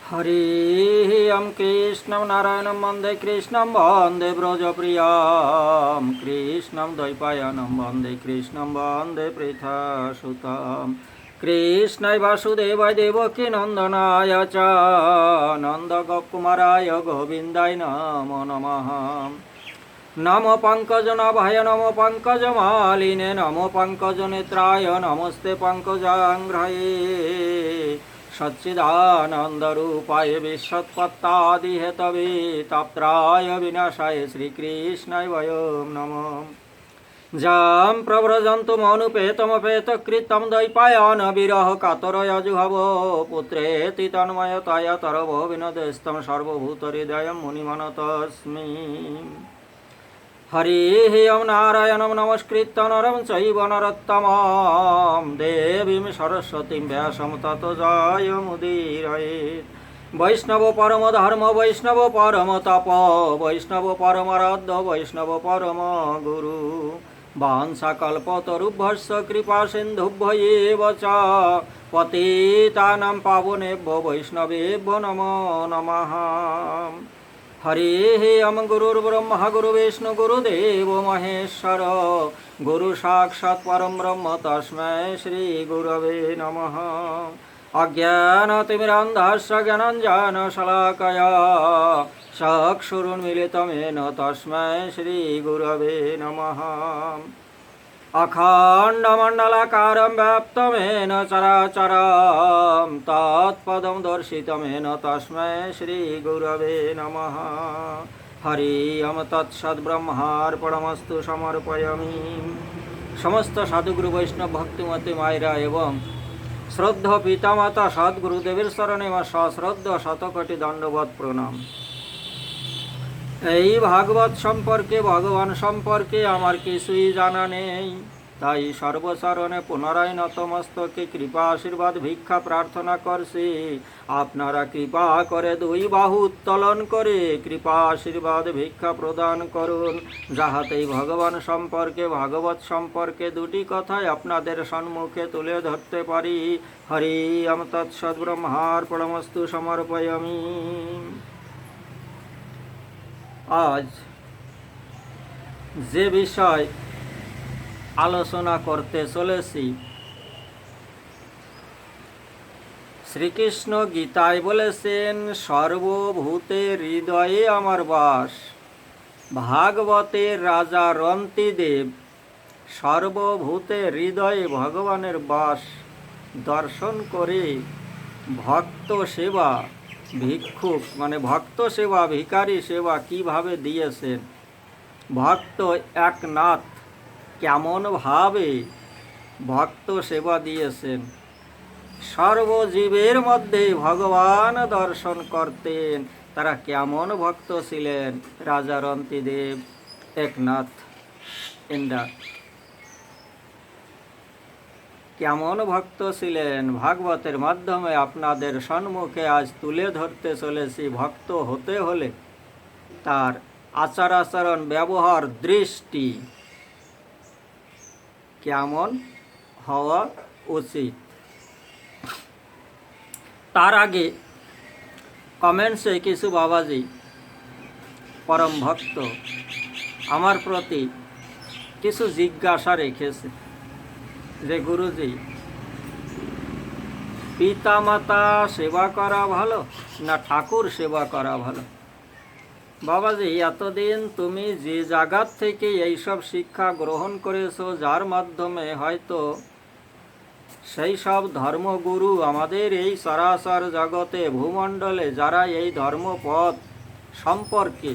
हरिं कृष्णं नारायणं वन्दे कृष्णं वन्दे व्रजप्रियं कृष्णं द्वैपायनं वन्दे कृष्णं वन्दे पृथासुतं कृष्णाय वासुदेवाय देवकी नन्दनाय च नन्दगोपकुमाराय गोविन्दाय नमो नमः। नमो पंकजनाभाय नमो पंकजमालिने नमो पंकजनेत्राय नमस्ते पंकजांघ्रये सच्चिदानन्दरूपाय विश्वोत्पत्तादिहेतवे ताप्त्राय विनाशाय श्रीकृष्णाय वयं नमः। जां प्रव्रजन्तुमनुपेतमपेतकृतं द्वैपायन विरह कातरय जुहवो पुत्रेति तन्मयताय तरवो विनोदेस्तं सर्वभूतहृदयं मुनिमनतोऽस्मि। हरिः ओं नारायणं नमस्कृत्य नरं चैव नरोत्तमं देवीं सरस्वतीं व्यासं ततो जयमुदीरयेत्। वैष्णव परम धर्म वैष्णव परम तप वैष्णव परमाराध्य वैष्णव परम गुरु वाञ्छाकल्पतरुभ्यश्च कृपा सिन्धुभ्यैव च पतितानां पावनेभ्यो वैष्णवेभ्यो नमो नमः। हरिः ओं गुरुर्ब्रह्मा गुरुर्विष्णु गुरुदेव महेश्वर गुरु साक्षात् परं ब्रह्म तस्मै श्रीगुरवे नमः। अज्ञानतिमिरान्धस्य ज्ञानाञ्जनशलाकया चक्षुरुन्मीलितं येन तस्मै श्रीगुरवे नमः। अखण्डमण्डलाकारं व्याप्तं चराचरं तत्पदं दर्शितं येन तस्मै श्रीगुरवे नमः। हरि ओं तत्सद्ब्रह्मार्पणमस्तु समर्पयामि। समस्त साधुगुरु वैष्णव भक्तिमती मायरा एवं श्रद्धा पितामाता सद्गुरुदेवेर शरणे আমার সশ্রদ্ধ শতকোটি দণ্ডবত প্রণাম। এই ভাগবত সম্পর্কে ভগবান সম্পর্কে আমার কিছুই জানা নেই, তাই সর্বচরণে পুনরায় নতমস্তকে কৃপা আশীর্বাদ ভিক্ষা প্রার্থনা করছি। আপনারা কৃপা করে দুই বাহু উত্তোলন করে কৃপা আশীর্বাদ ভিক্ষা প্রদান করুন, যাহাতে ভগবান সম্পর্কে ভাগবত সম্পর্কে দুটি কথাই আপনাদের সম্মুখে তুলে ধরতে পারি। হরি ওম তৎসৎ ব্রহ্মার্পণমস্তু সমর্পয়ামি। আজ যে বিষয় আলোচনা করতে চলেছি, শ্রীকৃষ্ণ গীতায় বলেছেন সর্বভূতের হৃদয়ে আমার বাস। ভাগবতের রাজা রন্তিদেব সর্বভূতের হৃদয়ে ভগবানের বাস দর্শন করে ভক্ত সেবা ভিক্ষুক মানে ভক্ত সেবা ভিখারি সেবা কিভাবে দিয়েছেন, ভক্ত একনাথ কেমনভাবে ভক্ত সেবা দিয়েছেন, সর্বজীবের মধ্যে ভগবান দর্শন করতেন, তারা কেমন ভক্ত ছিলেন। রাজা রন্তিদেব একনাথ ইন্দ্রা কেমন ভক্ত ছিলেন ভাগবতের মাধ্যমে আপনাদের সম্মুখে আজ তুলে ধরতে চলেছি। ভক্ত হতে হলে তার আচার আচরণ ব্যবহার দৃষ্টি কেমন হওয়া উচিত। তার আগে কমেন্টসে কিছু বাবাজি পরম ভক্ত আমার প্রতি কিছু জিজ্ঞাসা রেখেছে যে গুরুজি, পিতামাতা সেবা করা ভালো না ঠাকুর সেবা করা ভালো? বাবাজি, এতদিন তুমি যে জায়গার থেকে এইসব শিক্ষা গ্রহণ করেছো, যার মাধ্যমে হয়তো সেই সব ধর্মগুরু আমাদের এই সরাসর জগতে ভূমণ্ডলে যারা এই ধর্মপথ সম্পর্কে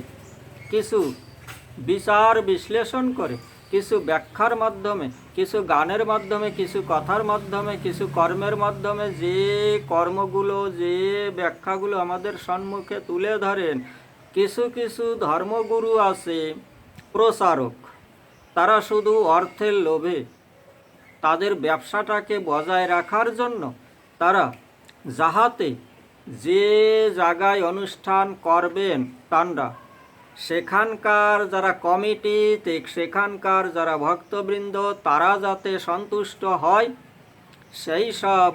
কিছু বিচার বিশ্লেষণ করে, কিছু ব্যাখ্যার মাধ্যমে, কিছু গানের মাধ্যমে, কিছু কথার মাধ্যমে, কিছু কর্মের মাধ্যমে যে কর্মগুলো যে ব্যাখ্যাগুলো আমাদের সম্মুখে তুলে ধরেন, কিছু কিছু ধর্মগুরু আছে প্রচারক, তারা শুধু অর্থের লোভে তাদের ব্যবসাটাকে বজায় রাখার জন্য তারা যাহাতে যে জায়গায় অনুষ্ঠান করবেন তাঁরা সেখানকার যারা কমিটি, সেখানকার যারা ভক্তবৃন্দ তারা যাতে সন্তুষ্ট হয় সেই সব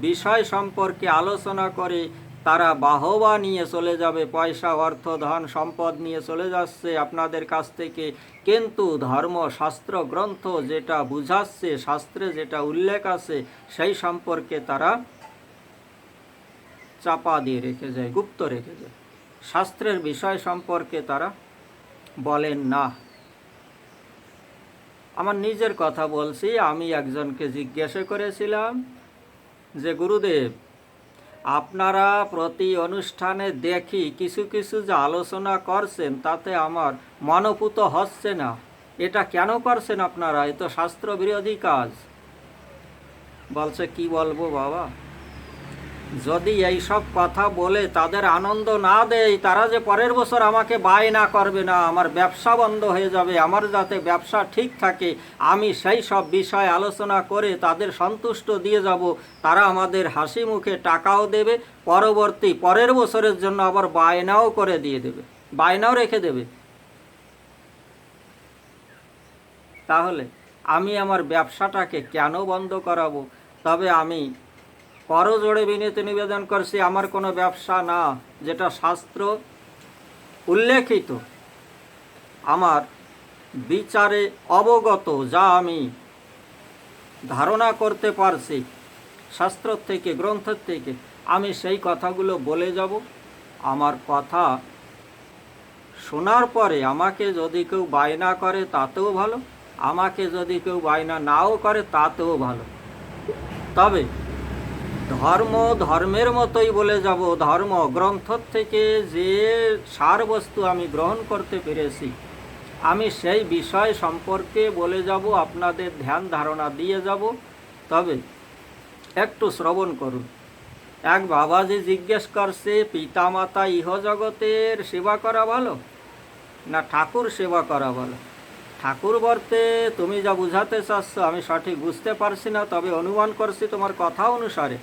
বিষয় সম্পর্কে আলোচনা করে তারা বাহবা নিয়ে চলে যাবে, পয়সা অর্থ ধন সম্পদ নিয়ে চলে যাচ্ছে আপনাদের কাছ থেকে, কিন্তু ধর্মশাস্ত্র গ্রন্থ যেটা বুঝাচ্ছে, শাস্ত্রে যেটা উল্লেখ আছে সেই সম্পর্কে তারা চাপা দিয়ে রেখে যায়, গুপ্ত রেখে যায়। শাস্ত্রের বিষয় সম্পর্কে তারা বলেন না। আমার নিজের কথা বলছি, আমি একজনকে জিজ্ঞাসা করেছিলাম যে গুরুদেব, আপনারা প্রতি অনুষ্ঠানে দেখি কিছু কিছু যে আলোচনা করছেন তাতে আমার মনোপুত হচ্ছে না, এটা কেন করছেন আপনারা? এ তো শাস্ত্র বিরোধী কাজ। বলছে কি বলবো বাবা, যদি এই সব কথা বলে তাদের আনন্দ না দেয়, তারা যে পরের বছর আমাকে বায়না করবে না, আমার ব্যবসা বন্ধ হয়ে যাবে, আমার যাতে ব্যবসা ঠিক থাকে আমি সেই সব বিষয় আলোচনা করে তাদের সন্তুষ্ট দিয়ে যাব, তারা আমাদের হাসি মুখে টাকাও দেবে, পরের বছরের জন্য আবার বায়নাও করে দিয়ে দেবে, বায়নাও রেখে দেবে। তাহলে আমি আমার ব্যবসাটাকে কেন বন্ধ করাবো? তবে আমি করজোড়ে বিনীত নিবেদন করছি, আমার কোনো ব্যবসা না, যেটা শাস্ত্র উল্লেখিত, আমার বিচারে অবগত, যা আমি ধারণা করতে পারছি শাস্ত্র থেকে, গ্রন্থ থেকে, আমি সেই কথাগুলো বলে যাব। আমার কথা শোনার পরে আমাকে যদি কেউ বায়না করে তাতেও ভালো, আমাকে যদি কেউ বায়না নাও করে তাতেও ভালো। তবে ধর্মের মতোই বলে যাব। ধর্ম গ্রন্থ থেকে যে সারবস্তু আমি গ্রহণ করতে পেরেছি, আমি সেই বিষয় সম্পর্কে বলে যাব, আপনাদের ধ্যান ধারণা দিয়ে যাব। তবে একটু শ্রবণ করুন। এক বাবাজি জিজ্ঞেস করছে, পিতামাতা ইহজগতের সেবা করা ভালো না ঠাকুর সেবা করা ভালো? ঠাকুর বলতে তুমি যা বুঝাতে চাচ্ছ আমি সঠিক বুঝতে পারছি না, তবে অনুমান করছি তোমার কথা অনুসারে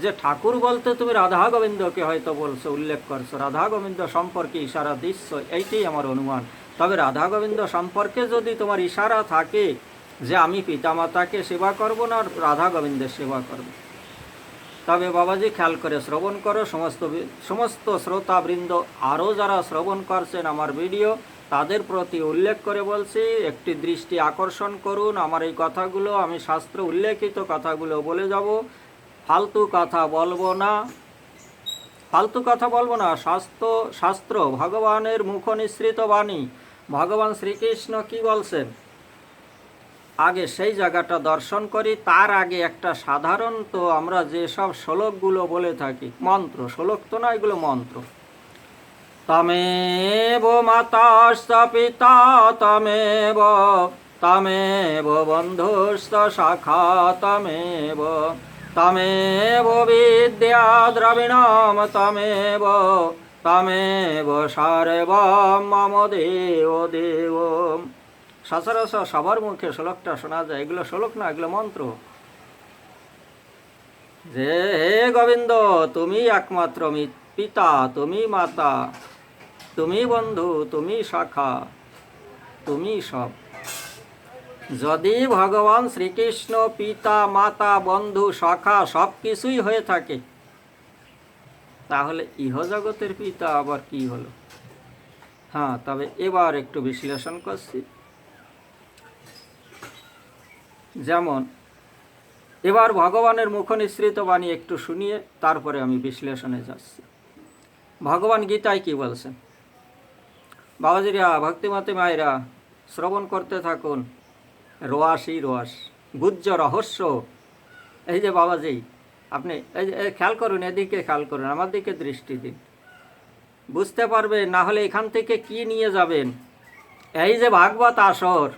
যে ঠাকুর বলতে তুমি রাধা গোবিন্দকে হয়তো বলছো, উল্লেখ করছো, রাধা গোবিন্দ সম্পর্কে ইশারা দিচ্ছ, এইটাই আমার অনুমান। তবে রাধা গোবিন্দ সম্পর্কে যদি তোমার ইশারা থাকে যে আমি পিতামাতাকে সেবা করব না রাধা গোবিন্দের সেবা করব, তবে বাবাজি খেয়াল করে শ্রবণ করো। সমস্ত শ্রোতাবৃন্দ আরও যারা শ্রবণ করছেন আমার ভিডিও, তাদের প্রতি উল্লেখ করে বলছি, একটি দৃষ্টি আকর্ষণ করুন। আমার এই কথাগুলো আমি শাস্ত্র উল্লেখিত কথাগুলো বলে যাব, ফালতু কথা বলবো না, শাস্ত্র ভগবানের মুখ নিঃসৃত বাণী। ভগবান শ্রীকৃষ্ণ কি বলছেন আগে সেই জায়গাটা দর্শন করি। তার আগে একটা সাধারণত আমরা যেসব শ্লোকগুলো বলে থাকি, মন্ত্র, শ্লোক তো না, এগুলো মন্ত্র। তমেব মাতাশ্চ পিতা তমেব বন্ধুশ্চ সখা তমেব বিদ্যা দ্রবিণম তমেব সর্বম মম দেব। সচরাচর সবার মুখে শ্লোকটা শোনা যায়, এগুলো শ্লোক না, এগুলো মন্ত্র। যে হে গোবিন্দ, তুমি একমাত্র পিতা, তুমি মাতা, তুমি বন্ধু, তুমি সখা, তুমি সব। যদি ভগবান শ্রীকৃষ্ণ পিতা মাতা বন্ধু সখা সব কিছুই হয়ে থাকে, তাহলে ইহজগতের পিতা আবার কি হলো? হ্যাঁ, তবে এবার একটু বিশ্লেষণ করছি। যেমন এবার ভগবানের মুখ নিঃসৃত বাণী একটু শুনিয়ে তারপরে আমি বিশ্লেষণে যাচ্ছি। ভগবান গীতায় কি বলছেন? বাবাজিরা, ভক্তিমতী মায়েরা শ্রবণ করতে থাকুন। রোয়াশই রোয়াশ, গুজ্জ রহস্য। এই যে বাবাজি, আপনি এই যে খেয়াল করুন, এদিকে খেয়াল করুন, আমার দিকে দৃষ্টি দিন, বুঝতে পারবেন। না হলে এখান থেকে কি নিয়ে যাবেন? এই যে ভাগবত আসর,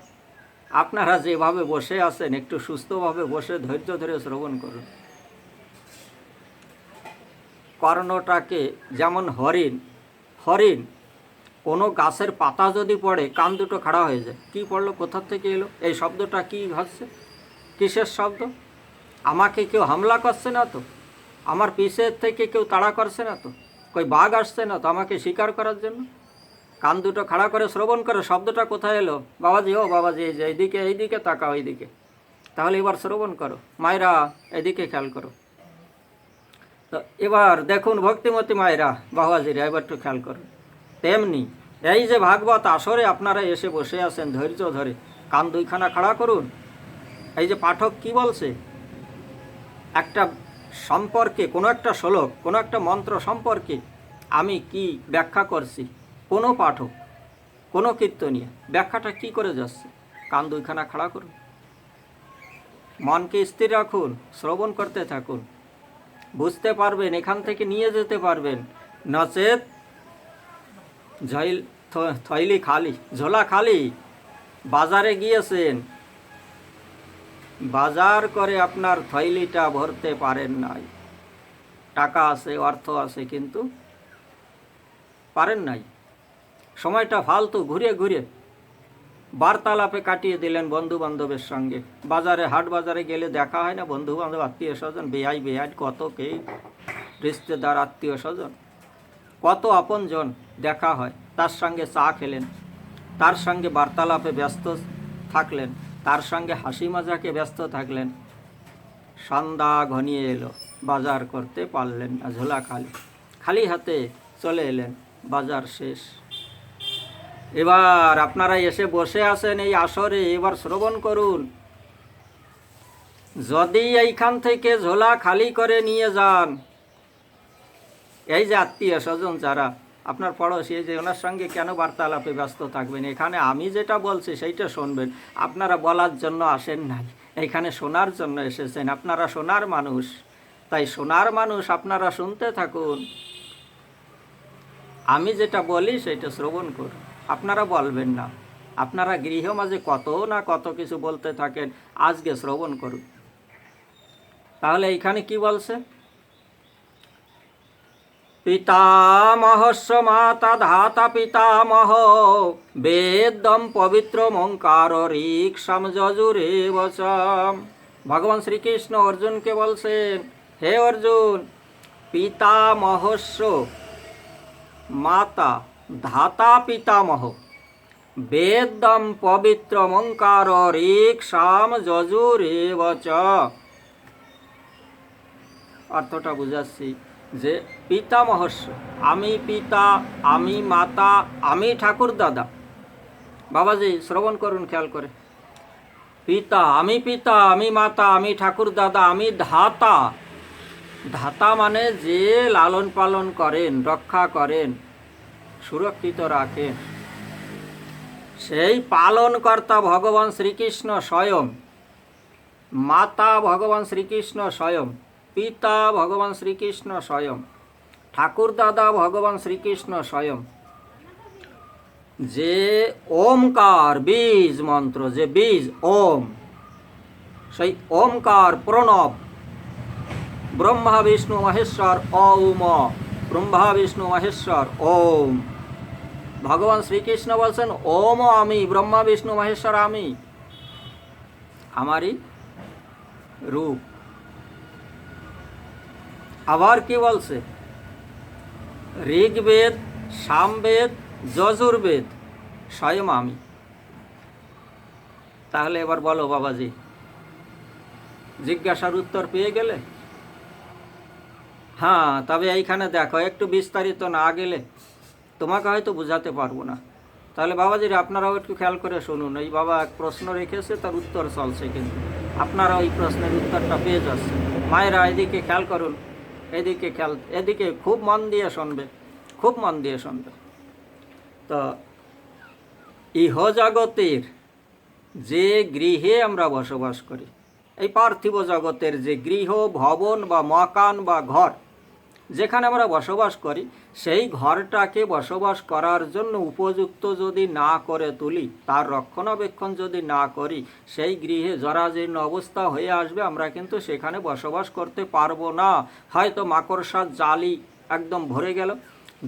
আপনারা যেভাবে বসে আছেন একটু সুস্থভাবে বসে ধৈর্য ধরে শ্রবণ করুন। কর্ণটাকে যেমন হরিণ কোনো গাছের পাতা যদি পড়ে কান দুটো খাড়া হয়ে যায়। কি পড়লো, কোথা থেকে এলো? এই শব্দটা কি হচ্ছে? কিসের শব্দ? আমাকে কেউ হামলা করছে না তো, আমার পিছের থেকে কেউ তাড়া করছে না তো, কই বাঘ আসছে না তো আমাকে শিকার করার জন্য? কান দুটো খাড়া করে শ্রবণ করে শব্দটা কোথায় এলো? বাবাজি, ও বাবাজি, এই যে এইদিকে তাকাও, এইদিকে। তাহলে এবার শ্রবণ করো। মায়েরা এদিকে খেয়াল করো। তো এবার দেখুন ভক্তিমতী মায়েরা, বাবাজিরা, এবার একটু খেয়াল করুন। তেমনি এই যে ভাগবত আসরে আপনারা এসে বসে আছেন ধৈর্য ধরে, কান দুইখানা খাড়া করুন। এই যে পাঠক কি বলছে, একটা সম্পর্কে, কোনো একটা শ্লোক, কোনো একটা মন্ত্র সম্পর্কে আমি কি ব্যাখ্যা করছি, কোনো পাঠক, কোনো কীর্তনীয় ব্যাখ্যাটা কি করে যাচ্ছে, কান দুইখানা খাড়া করুন, মনকে স্থির রাখুন, শ্রবণ করতে থাকুন, বুঝতে পারবেন, এখান থেকে নিয়ে যেতে পারবেন। নচেত থৈলি খালি, ঝোলা খালি, বাজারে গিয়েছেন, বাজার করে আপনার থৈলিটা ভরতে পারেন নাই, টাকা আছে, অর্থ আছে, কিন্তু পারেন নাই, সময়টা ফালতু ঘুরে ঘুরে বার্তালাপে কাটিয়ে দিলেন বন্ধু বান্ধবের সঙ্গে। বাজারে, হাট বাজারে গেলে দেখা হয় না বন্ধু বান্ধব, আত্মীয় স্বজন, বেহাই বেহাই কত কে রিশতেদার, আত্মীয় স্বজন, কত আপনজন দেখা হয়, তার সঙ্গে চা খেলেন, তার সঙ্গে বার্তালাপে ব্যস্ত থাকলেন, তার সঙ্গে হাসি মজাকে ব্যস্ত থাকলেন। সন্ধ্যা ঘনিয়ে এলো, বাজার করতে পারলেন না, ঝোলা খালি, খালি হাতে চলে এলেন, বাজার শেষ। এবার আপনারা এসে বসে আছেন এই আসরে, এবার শ্রবণ করুন। যদি এইখান থেকে ঝোলা খালি করে নিয়ে যান, এই যে আত্মীয় স্বজন যারা আপনার পড়োশি, এই যে ওনার সঙ্গে কেন বার্তালাপে ব্যস্ত থাকবেন, এখানে আমি যেটা বলছি সেইটা শুনবেন। আপনারা বলার জন্য আসেন নাই, এখানে শোনার জন্য এসেছেন। আপনারা শোনার মানুষ, তাই শোনার মানুষ, আপনারা শুনতে থাকুন। আমি যেটা বলি সেইটা শ্রবণ করুন, আপনারা বলবেন না। আপনারা গৃহ মাঝে কত না কত কিছু বলতে থাকেন, আজকে শ্রবণ করুন। তাহলে এইখানে কি বলছে, পিতামহস্য মাতা ধাতা পিতামহ বেদম পবিত্র মঙ্কার ঋক সমযজুরে বচম। ভগবান শ্রীকৃষ্ণ অর্জুনকে বলছেন, হে অর্জুন, পিতামহস্য মাতা ধাতা পিতামহ বেদম পবিত্র মঙ্কার ঋক সমযজুরে বচ। অর্থটা বুঝাচ্ছি যে পিতামহস্য, আমি পিতা, আমি মাতা, আমি ঠাকুর দাদা। বাবাজি শ্রবণ করুন খেয়াল করে, পিতা, আমি মাতা, আমি ঠাকুর দাদা, আমি ধাতা। ধাতা মানে যে লালন পালন করেন, রক্ষা করেন, সুরক্ষিত রাখেন, সেই পালনকর্তা ভগবান শ্রীকৃষ্ণ স্বয়ং। মাতা ভগবান শ্রীকৃষ্ণ স্বয়ং, পিতা ভগবান শ্রীকৃষ্ণ স্বয়ং, ঠাকুর দাদা ভগবান শ্রীকৃষ্ণ স্বয়ং। যে ওমকার বীজ মন্ত্র, যে বীজ ওম, সেই ওমকার প্রণব, ব্রহ্মা বিষ্ণু মহেশ্বর ওম, ব্রহ্মা বিষ্ণু মহেশ্বর ওম। ভগবান শ্রীকৃষ্ণ বলছেন, ওম আমি, ব্রহ্মা বিষ্ণু মহেশ্বর আমি, আমারই রূপ। আবার কি বলছে, ঋগ্বেদ, সামবেদ, যজুর্বেদ স্বয়ং আমি। তাহলে এবার বলো বাবাজি, জিজ্ঞাসার উত্তর পেয়ে গেলে? হ্যাঁ, তবে এইখানে দেখো, একটু বিস্তারিত না গেলে তোমাকে হয়তো বোঝাতে পারবো না। তাহলে বাবাজিরা আপনারাও একটু খেয়াল করে শুনুন। এই বাবা এক প্রশ্ন রেখেছে, তার উত্তর চলছে, কিন্তু আপনারা ওই প্রশ্নের উত্তরটা পেয়ে যাচ্ছেন। মায়েরা এদিকে খেয়াল করুন, এদিকে খেয়াল, এদিকে খুব মন দিয়ে শুনবে, খুব মন দিয়ে শুনবে। তো ইহ জগতের যে গৃহে আমরা বসবাস করি, এই পার্থিব জগতের যে গৃহ, ভবন বা মকান বা ঘর, যেখানে আমরা বসবাস করি, সেই ঘরটাকে বসবাস করার জন্য উপযুক্ত যদি না করে তুলি, তার রক্ষণাবেক্ষণ যদি না করি, সেই গৃহে জরাজীর্ণ অবস্থা হয়ে আসবে, আমরা কিন্তু সেখানে বসবাস করতে পারবো না। হয়তো মাকড়সার জালি একদম ভরে গেল,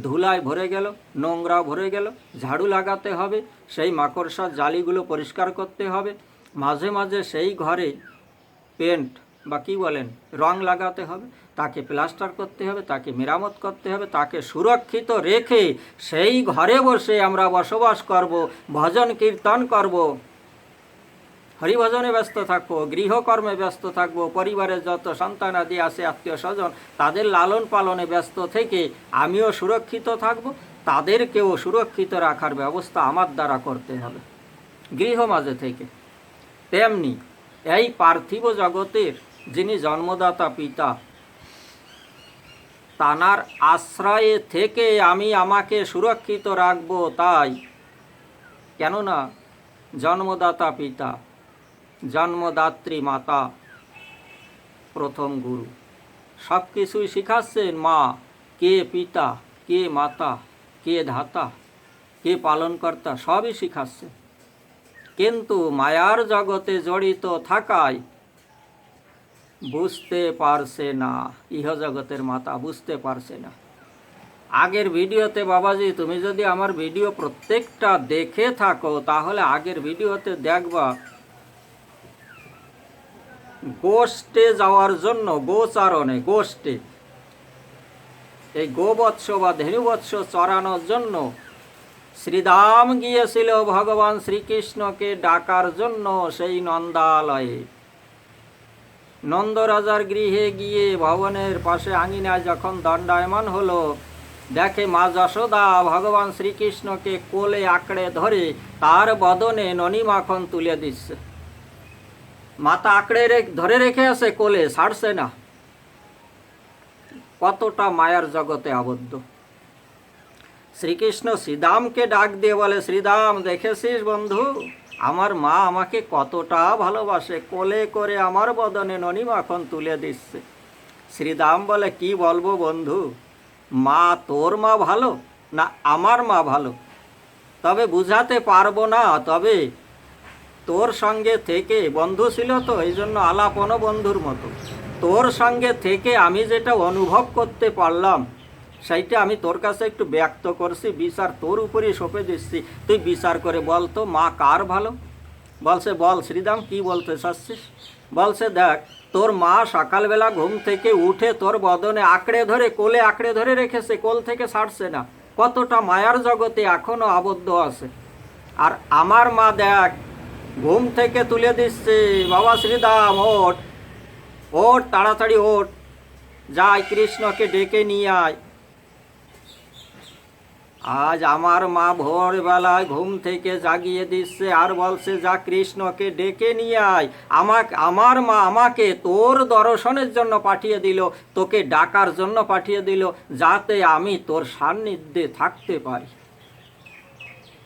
ধুলায় ভরে গেল, নোংরা ভরে গেল, ঝাড়ু লাগাতে হবে, সেই মাকড়সার জালিগুলো পরিষ্কার করতে হবে, মাঝে মাঝে সেই ঘরে পেন্ট বা কি বলেন, রং লাগাতে হবে, তাকে প্লাস্টার করতে হবে, তাকে মেরামত করতে হবে, তাকে সুরক্ষিত রেখে সেই ঘরে বসে আমরা বসবাস করব, ভজন কীর্তন করব, হরিভজনে ব্যস্ত থাকবো, গৃহকর্মে ব্যস্ত থাকবো, পরিবারের যত সন্তানাদি আছে আত্মীয় স্বজন তাদের লালন পালনে ব্যস্ত থেকে আমিও সুরক্ষিত থাকবো, তাদেরকেও সুরক্ষিত রাখার ব্যবস্থা আমার দ্বারা করতে হবে গৃহ মাঝে থেকে। তেমনি এই পার্থিব জগতের যিনি জন্মদাতা পিতা, তানার আশ্রয়ে থেকে আমি আমাকে সুরক্ষিত রাখবো। তাই কেননা জন্মদাতা পিতা, জন্মদাত্রী মাতা প্রথম গুরু, সব কিছুই শিখাচ্ছেন মা, কে পিতা, কে মাতা, কে ধাতা, কে পালনকর্তা, সবই শিখাচ্ছে। কিন্তু মায়ার জগতে জড়িত থাকায় বুঝতে পারছে না, ইহজগতের মাতা বুঝতে পারছে না। আগের ভিডিওতে বাবাজি তুমি যদি আমার ভিডিও প্রত্যেকটা দেখে থাকো তাহলে আগের ভিডিওতে দেখবা গোষ্ঠে যাওয়ার জন্য, গোচারণে, গোষ্ঠে এই গোবৎস বা ধেনুবৎস চড়ানোর জন্য শ্রীরাম গিয়েছিল ভগবান শ্রীকৃষ্ণকে ডাকার জন্য সেই নন্দালয়ে। নন্দরাজার গৃহে গিয়ে ভবনের পাশে আঙিনায় যখন দণ্ডায়মান হলো, দেখে মা যশোদা ভগবান শ্রীকৃষ্ণকে কোলে আঁকড়ে ধরে তার বদনে ননি মাখন তুলে দিচ্ছে। মাতা আঁকড়ে ধরে রেখে আছে কোলে, ছাড়ছে না। কতটা মায়ার জগতে আবদ্ধ। শ্রীকৃষ্ণ শ্রীদামকে ডাক দিয়ে বলে, শ্রীদাম দেখেছিস বন্ধু, আমার মা আমাকে কতটা ভালোবাসে, কোলে করে আমার বদনে ননি মাখন তুলে দিচ্ছে। শ্রীদাম বলে, কি বলবো বন্ধু, মা তোর মা ভালো না আমার মা ভালো, তবে বুঝাতে পারবো না। তবে তোর সঙ্গে থেকে, বন্ধু ছিল তো এই জন্য আলাপনও বন্ধুর মতো, তোর সঙ্গে থেকে আমি যেটা অনুভব করতে পারলাম সেইটা আমি তোর কাছে একটু ব্যক্ত করছি, বিচার তোর উপরই সঁপে দিচ্ছি, তুই বিচার করে বল তো মা কার ভালো। বলছে, বল শ্রীদাম কি বলতে চাচ্ছিস। বলছে, দেখ তোর মা সকালবেলা ঘুম থেকে উঠে তোর বদনে আঁকড়ে ধরে, কোলে আঁকড়ে ধরে রেখেছে, কোল থেকে ছাড়ছে না, কতটা মায়ার জগতে এখনো আবদ্ধ আছে। আর আমার মা দেখ ঘুম থেকে তুলে দিচ্ছে, বাবা শ্রীদাম ওঠ, ওঠ তাড়াতাড়ি ওঠ, যাই কৃষ্ণকে ডেকে নিয়ে আয়। আজ আমার মা ভোরবেলায় ঘুম থেকে জাগিয়ে দিচ্ছে আর বলছে, যা কৃষ্ণকে ডেকে নিয়ে আয়। আমার মা আমাকে তোর দর্শনের জন্য পাঠিয়ে দিল, তোকে ডাকার জন্য পাঠিয়ে দিল, যাতে আমি তোর সান্নিধ্যে থাকতে পারি।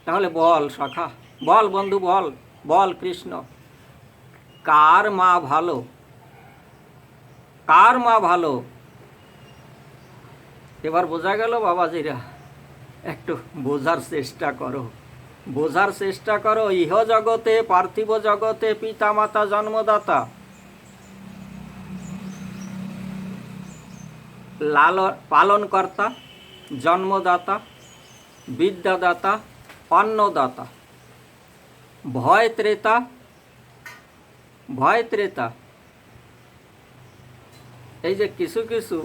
তাহলে বল সখা, বল বন্ধু, বল বল কৃষ্ণ, কার মা ভালো, কার মা ভালো। এবার বোঝা গেল বাবাজিরা, একটু বোঝার চেষ্টা করো, বোঝার চেষ্টা করো। ইহ জগতে, পার্থিব জগতে পিতা মাতা জন্মদাতা, পালনকর্তা, জন্মদাতা, বিদ্যাদাতা, অন্নদাতা, ভয় ত্রেতা, ভয় ত্রেতা। এই যে কিছু কিছু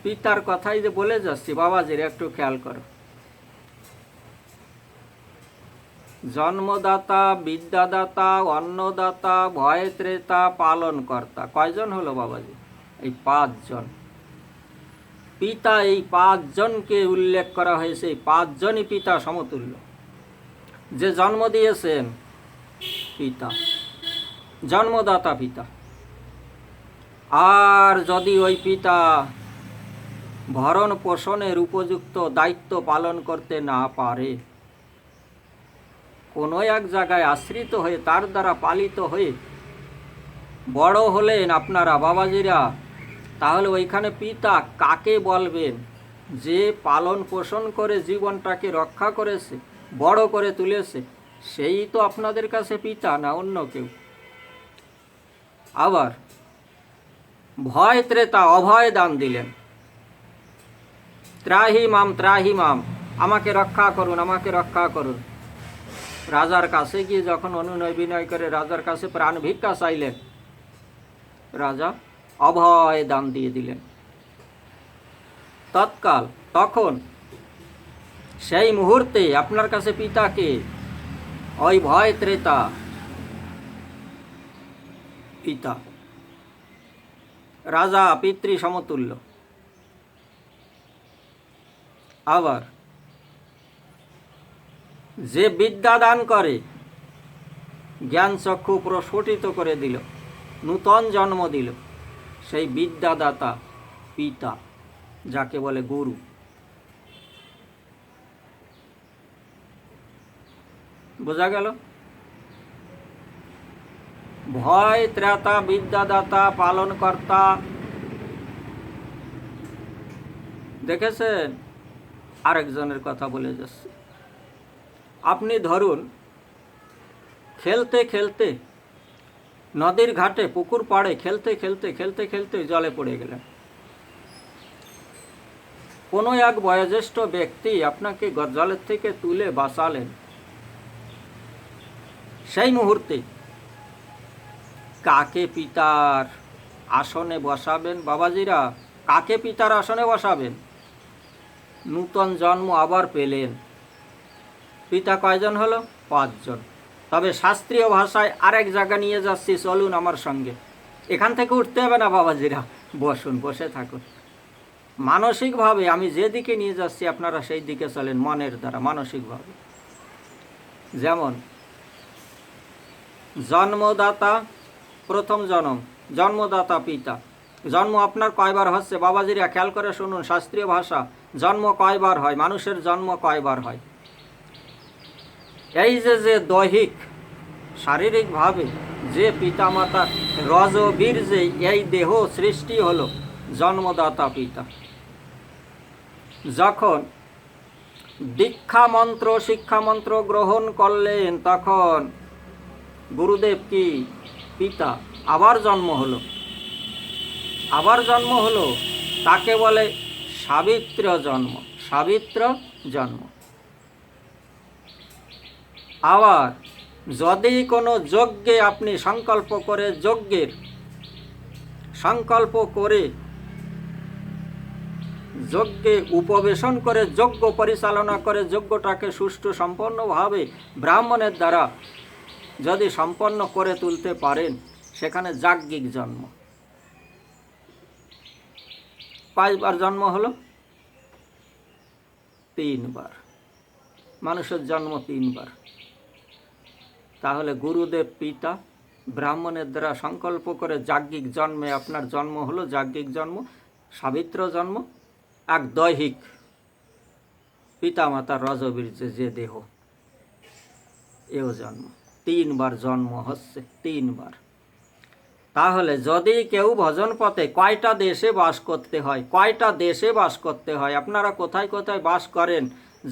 পিতার কথাই যে বলে যাচ্ছি বাবাজির, একটু খেয়াল করো। জন্মদাতা, বিদ্যাদাতা, অন্নদাতা, ভয় ত্রেতা, পালনকর্তা, কয়জন হলো বাবাজি? এই 5 জন পিতা। এই 5 জনকে উল্লেখ করা হয়েছে, এই 5 জনই পিতা সমতুল্য। যে জন্ম দিয়েছেন পিতা, জন্মদাতা পিতা। আর যদি ওই পিতা ভরণ পোষণের উপযুক্ত দায়িত্ব পালন করতে না পারে, কোনো এক জায়গায় আশ্রিত হয়ে তার দ্বারা পালিত হয়ে বড় হলেন আপনারা বাবাজিরা, তাহলে ওইখানে পিতা কাকে বলবেন? যে পালন পোষণ করে জীবনটাকে রক্ষা করেছে, বড় করে তুলেছে, সেই তো আপনাদের কাছে পিতা, না অন্য কেউ। আবার ভয় ত্রেতা, অভয় দান দিলেন। ত্রাহি মাম, ত্রাহি মাম, আমাকে রক্ষা করুন, আমাকে রক্ষা করুন। রাজার কাছে গিয়ে যখন অনুনয় বিনয় করে রাজার কাছে প্রাণ ভিক্ষা চাইলেন, রাজা অভয় দান দিয়ে দিলেন তৎকাল। তখন সেই মুহূর্তে আপনার কাছে পিতাকে, ওই ভয় ত্রেতা, পিতা, রাজা পিতৃ সমতুল্য। আবার যে বিদ্যা দান করে, জ্ঞান চক্ষু প্রস্ফুটিত করে দিল, নূতন জন্ম দিল, সেই বিদ্যাদাতা পিতা, যাকে বলে গুরু। বোঝা গেল? ভয় ত্রাতা, বিদ্যাদাতা, পালনকর্তা। দেখেছেন? আরেকজনের কথা বলে যাচ্ছে। আপনি ধরুন খেলতে খেলতে নদীর ঘাটে, পুকুর পাড়ে খেলতে খেলতে খেলতে খেলতে জলে পড়ে গেলেন। কোনো এক বয়োজ্যেষ্ঠ ব্যক্তি আপনাকে জলের থেকে তুলে বাঁচালেন। সেই মুহূর্তে কাকে পিতার আসনে বসাবেন? বাবাজিরা, কাকে পিতার আসনে বসাবেন? নূতন জন্ম আবার পেলেন। পিতা কয়জন হলো? 5 জন। তবে শাস্ত্রীয় ভাষায় আরেক জায়গা নিয়ে যাচ্ছি, চলুন আমার সঙ্গে। এখান থেকে উঠতে হবে না বাবাজিরা, বসুন, বসে থাকুন। মানসিকভাবে আমি যেদিকে নিয়ে যাচ্ছি আপনারা সেই দিকে চলেন, মনের দ্বারা, মানসিকভাবে। যেমন জন্মদাতা, প্রথম জন্ম, জন্মদাতা পিতা। জন্ম আপনার কয়বার হচ্ছে বাবাজিরা? খেয়াল করে শুনুন, শাস্ত্রীয় ভাষা। জন্ম কয়বার হয়? মানুষের জন্ম কয়বার হয়? এই যে দৈহিক শারীরিকভাবে যে পিতামাতা রজ বীর্যে এই দেহ সৃষ্টি হলো, জন্মদাতা পিতা। যখন দীক্ষা মন্ত্র, শিক্ষা মন্ত্র গ্রহণ করলেন, তখন গুরুদেব কি পিতা। আবার জন্ম হলো, আবার জন্ম হলো, তাকে বলে সাবিত্র জন্ম, সাবিত্র জন্ম। আবার যদি কোনো যজ্ঞে আপনি সংকল্প করে, যজ্ঞের সংকল্প করে যজ্ঞে উপবেশন করে, যজ্ঞ পরিচালনা করে, যজ্ঞটাকে সুষ্ঠু সম্পন্নভাবে ব্রাহ্মণের দ্বারা যদি সম্পন্ন করে তুলতে পারেন, সেখানে যাজ্ঞিক জন্ম। কয়বার জন্ম হলো? 3 বার। মানুষের জন্ম 3 বার। তাহলে গুরুদেব পিতা, ব্রাহ্মণের দ্বারা সংকল্প করে যাজ্ঞিক জন্মে আপনার জন্ম হলো, যাজ্ঞিক জন্ম, সাবিত্র জন্ম। এক দৈহিক পিতামাতার রজবীর্যে যে দেহ, এও জন্ম। 3 বার জন্ম হচ্ছে, 3 বার। তাহলে যদি কেউ ভজন পথে, কয়টা দেশে বাস করতে হয়, কয়টা দেশে বাস করতে হয়? আপনারা কোথায় কোথায় বাস করেন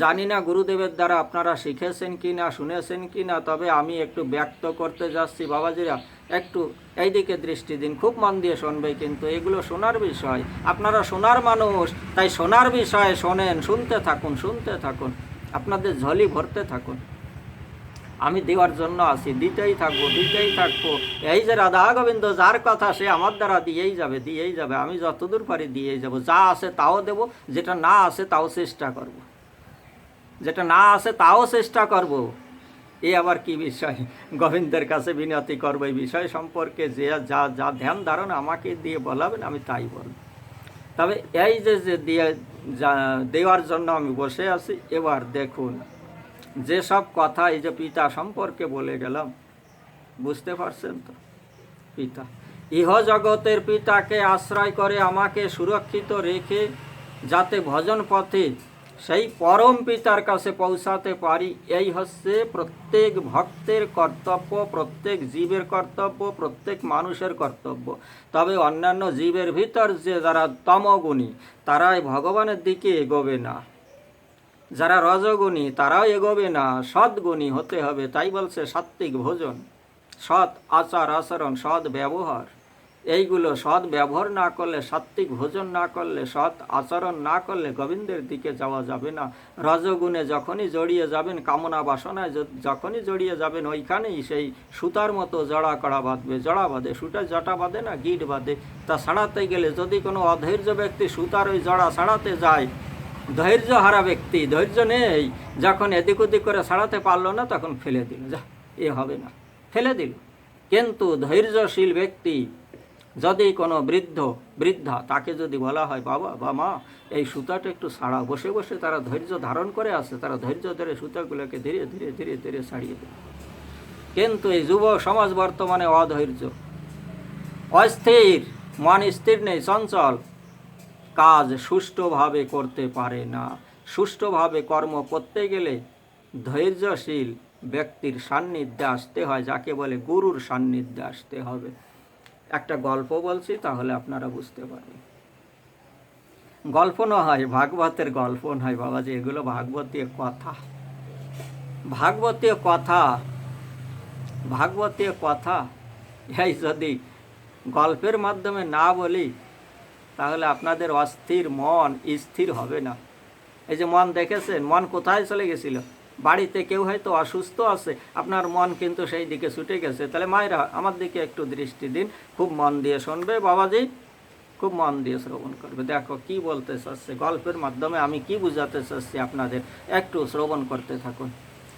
জানি না, গুরুদেবের দ্বারা আপনারা শিখেছেন কি না, শুনেছেন কি না, তবে আমি একটু ব্যক্ত করতে যাচ্ছি। বাবাজিরা, একটু এইদিকে দৃষ্টি দিন, খুব মন দিয়ে শুনবে, কিন্তু এগুলো শোনার বিষয়। আপনারা শোনার মানুষ, তাই শোনার বিষয়ে শোনেন, শুনতে থাকুন, শুনতে থাকুন, আপনাদের ঝলি ভরতে থাকুন। আমি দেওয়ার জন্য আছি, দিতেই থাকবো, দিতেই থাকবো। এই যে রাধা গোবিন্দ যার কথা, সে আমার দ্বারা দিয়েই যাবে, দিয়েই যাবে। আমি যতদূর পারি দিয়েই যাব। যা আছে তাও দেব, যেটা না আছে তাও চেষ্টা করব, যেটা না আছে তাও চেষ্টা করব। এ আবার কি বিষয়? গোবিন্দের কাছে বিনতি করবো এই বিষয় সম্পর্কে, যে যা যা ধ্যান ধারণা আমাকে দিয়ে বলাবেন, আমি তাই বলব। তবে এই যে দিয়ে দেওয়ার জন্য আমি বসে আছি। এবার দেখুন, যেসব কথা এই যে পিতা সম্পর্কে বলে গেলাম, বুঝতে পারছেন তো? পিতা, ইহ জগতের পিতাকে আশ্রয় করে আমাকে সুরক্ষিত রেখে যাতে ভজন পথে সেই পরম পিতার কাছে পৌঁছাতে পারি, এই হচ্ছে প্রত্যেক ভক্তের কর্তব্য, প্রত্যেক জীবের কর্তব্য, প্রত্যেক মানুষের কর্তব্য। তবে অন্যান্য জীবের ভিতর যে যারা তমগুণী, তারাই ভগবানের দিকে এগোবে না। যারা রজগুণী, তারাও এগোবে না। সদ্গুণী হতে হবে। তাই বলছে সাত্ত্বিক ভোজন, সৎ আচার আচরণ, সৎ ব্যবহার। এইগুলো সৎ ব্যবহার না করলে, সাত্ত্বিক ভোজন না করলে, সৎ আচরণ না করলে গোবিন্দের দিকে যাওয়া যাবে না। রজগুণে যখনই জড়িয়ে যাবেন, কামনা বাসনায় যখনই জড়িয়ে যাবেন, ওইখানেই সেই সুতার মতো জড়া করা বাঁধবে। জড়া বাঁধে, সুতার জটা বাঁধে না, গিট বাঁধে। তা ছাড়াতে গেলে যদি কোনো অধৈর্য ব্যক্তি সুতার ওই জড়া ছাড়াতে যায়, ধৈর্য হারা ব্যক্তি, ধৈর্য নেই, যখন এদিক ওদিক করে ছাড়াতে পারলো না, তখন ফেলে দিল, যা এ হবে না, ফেলে দিল। কিন্তু ধৈর্যশীল ব্যক্তি, যদি কোনো বৃদ্ধা তাকে যদি বলা হয় বাবা বা মা এই সুতাটা একটু ছাড়াও, বসে বসে তারা ধৈর্য ধারণ করে আসে, তারা ধৈর্য ধরে সুতাগুলোকে ধীরে ধীরে ধীরে ধীরে ছাড়িয়ে দেয়। কিন্তু এই যুব সমাজ বর্তমানে অধৈর্য, অস্থির, মন স্থির নেই, চঞ্চল, কাজ সুষ্ঠুভাবে করতে পারে না। সুষ্ঠুভাবে কর্ম করতে গেলে ধৈর্যশীল ব্যক্তির সান্নিধ্যে আসতে হয়, যাকে বলে গুরুর সান্নিধ্যে আসতে হবে। একটা গল্প বলছি, তাহলে আপনারা বুঝতে পারবেন। গল্প নয়, ভাগবতের গল্প নয় বাবাজি, এগুলো ভাগবতীয় কথা। ভাগবতীয় কথা, ভাগবতীয় কথা এই যদি গল্পের মাধ্যমে না বলি, তাহলে আপনাদের অস্থির মন স্থির হবে না। এই যে মন দেখেছেন, মন কোথায় চলে গেছিল? বাড়িতে কেউ হয়তো অসুস্থ আছে, আপনার মন কিন্তু সেই দিকে ছুটে গেছে। তাহলে মায়েরা আমার দিকে একটু দৃষ্টি দিন, খুব মন দিয়ে শুনবে বাবাজি, খুব মন দিয়ে শ্রবণ করবে। দেখো কি বলতে চাচ্ছে, গল্পের মাধ্যমে আমি কি বুঝাতে চাচ্ছি আপনাদের, একটু শ্রবণ করতে থাকুন,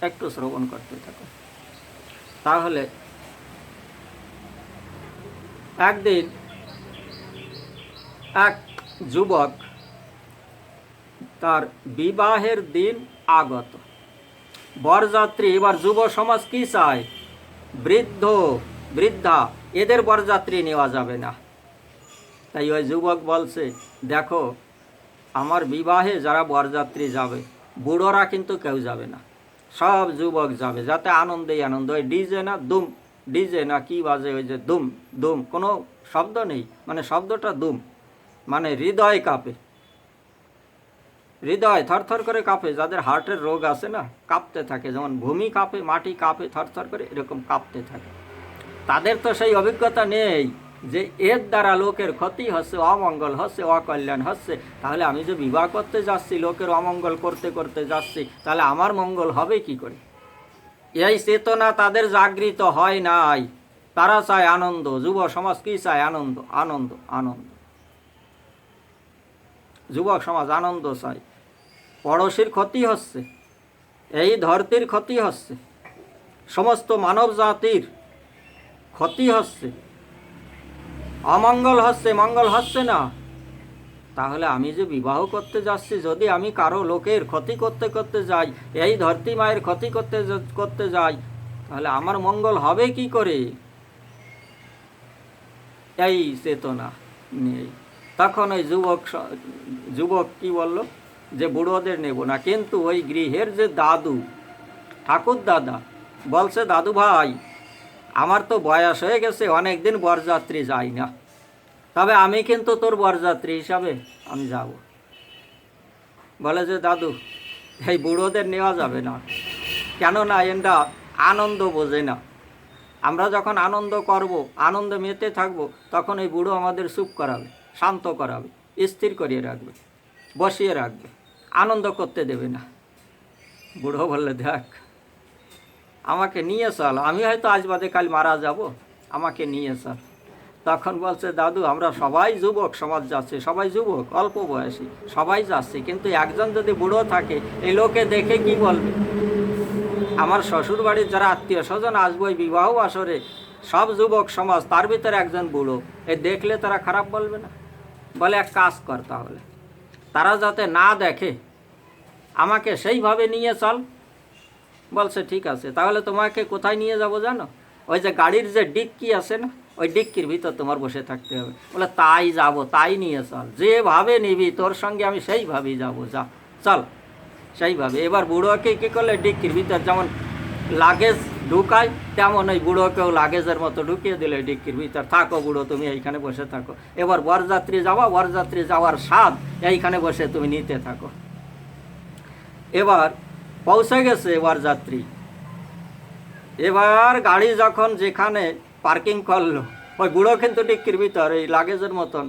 একটু শ্রবণ করতে থাকুন। তাহলে একদিন এক যুবক, তার বিবাহের দিন আগত, বরযাত্রী। এবার যুব সমাজ কি চায়? বৃদ্ধা এদের বরযাত্রী নেওয়া যাবে না। তাই ওই যুবক বলছে, দেখো আমার বিবাহে যারা বরযাত্রী যাবে, বুড়োরা কিন্তু কেউ যাবে না, সব যুবক যাবে, যাতে আনন্দেই আনন্দ। ওই ডিজে না দুম, ডিজে না কি বাজে, ওই যে দুম দুম, কোনো শব্দ নেই, মানে শব্দটা দুম, মানে হৃদয় কাঁপে, হৃদয় থরথর করে কাঁপে। যাদের হার্টের রোগ আছে না, কাঁপতে থাকে, যেমন ভূমি কাঁপে, মাটি কাঁপে থরথর করে, এরকম কাঁপতে থাকে। তাদের তো সেই অভিজ্ঞতা নেই যে এর দ্বারা লোকের ক্ষতি হচ্ছে, অমঙ্গল হচ্ছে, অকল্যাণ হচ্ছে। তাহলে আমি যে বিবাহ করতে যাচ্ছি, লোকের অমঙ্গল করতে করতে যাচ্ছি, তাহলে আমার মঙ্গল হবে কি করে? এই চেতনা তাদের জাগৃত হয় নাই। তারা চায় আনন্দ। যুব সমাজ কি চায়? আনন্দ, আনন্দ, আনন্দ। যুবক সমাজ আনন্দ চায়। পড়োশির ক্ষতি হচ্ছে, এই ধরতির ক্ষতি হচ্ছে, সমস্ত মানব জাতির ক্ষতি হচ্ছে, অমঙ্গল হচ্ছে, মঙ্গল হচ্ছে না। তাহলে আমি যে বিবাহ করতে যাচ্ছি, যদি আমি কারো লোকের ক্ষতি করতে করতে যাই, এই ধরতি মায়ের ক্ষতি করতে করতে যাই, তাহলে আমার মঙ্গল হবে কি করে? এই চেতনা নেই। তখন ওই যুবক কি বলল, যে বুড়োদের নেব না। কিন্তু ওই গৃহের যে দাদু, ঠাকুর দাদা বলছে, দাদু ভাই আমার তো বয়স হয়ে গেছে, অনেক দিন বরযাত্রী যাই না, তবে আমি কিন্তু তোর বরযাত্রী হিসাবে আমি যাব। বলে যে দাদু এই বুড়োদের নেওয়া যাবে না, কেননা এরা আনন্দ বোঝে না। আমরা যখন আনন্দ করব, আনন্দে মেতে থাকবো, তখন এই বুড়ো আমাদের চুপ করাবে, শান্ত করাবে, স্থির করিয়ে রাখবে, বসিয়ে রাখবে, আনন্দ করতে দেবে না। বুড়ো বললে, দেখ আমাকে নিয়ে চল, আমি হয়তো আজ বাদে কাল মারা যাব, আমাকে নিয়ে চল। তখন বলছে, দাদু আমরা সবাই যুবক সমাজ যাচ্ছে, সবাই যুবক, অল্প বয়সী, সবাই যাচ্ছে, কিন্তু একজন যদি বুড়ো থাকে, এই লোকে দেখে কি বলবে? আমার শ্বশুর বাড়ির যারা আত্মীয় স্বজন আসবো এই বিবাহ আসরে, সব যুবক সমাজ, তার ভিতরে একজন বুড়ো, এ দেখলে তারা খারাপ বলবে না? বলে এক কাজ কর, তাহলে তারা যাতে না দেখে আমাকে সেইভাবে নিয়ে চল। বলছে ঠিক আছে, তাহলে তোমাকে কোথায় নিয়ে যাব জানো? ওই যে গাড়ির যে ডিক্কি আছে না, ওই ডিক্কির ভিতর তোমার বসে থাকতে হবে। বলে তাই যাব, তাই নিয়ে চল, যেভাবে নিবি তোর সঙ্গে আমি সেইভাবেই যাব, যা চল সেইভাবে। এবার বুড়োকে কী করলে, ডিক্কির ভিতর যেমন লাগেজ ঢুকায়, তেমন ওই বুড়োকেও লাগেজের মতো ঢুকিয়ে দিলে ডিক্কির ভিতর। থাকো বুড়ো, তুমি এইখানে বসে থাকো, এবার বরযাত্রী যাওয়া, বরযাত্রী যাওয়ার স্বাদ এইখানে বসে তুমি নিতে থাকো। এবার পৌঁছে গেছে বরযাত্রী। এবার গাড়ি যখন যেখানে পার্কিং করলো, ওই বুড়ো কিন্তু ডিক্কির ভিতর এই লাগেজের মতন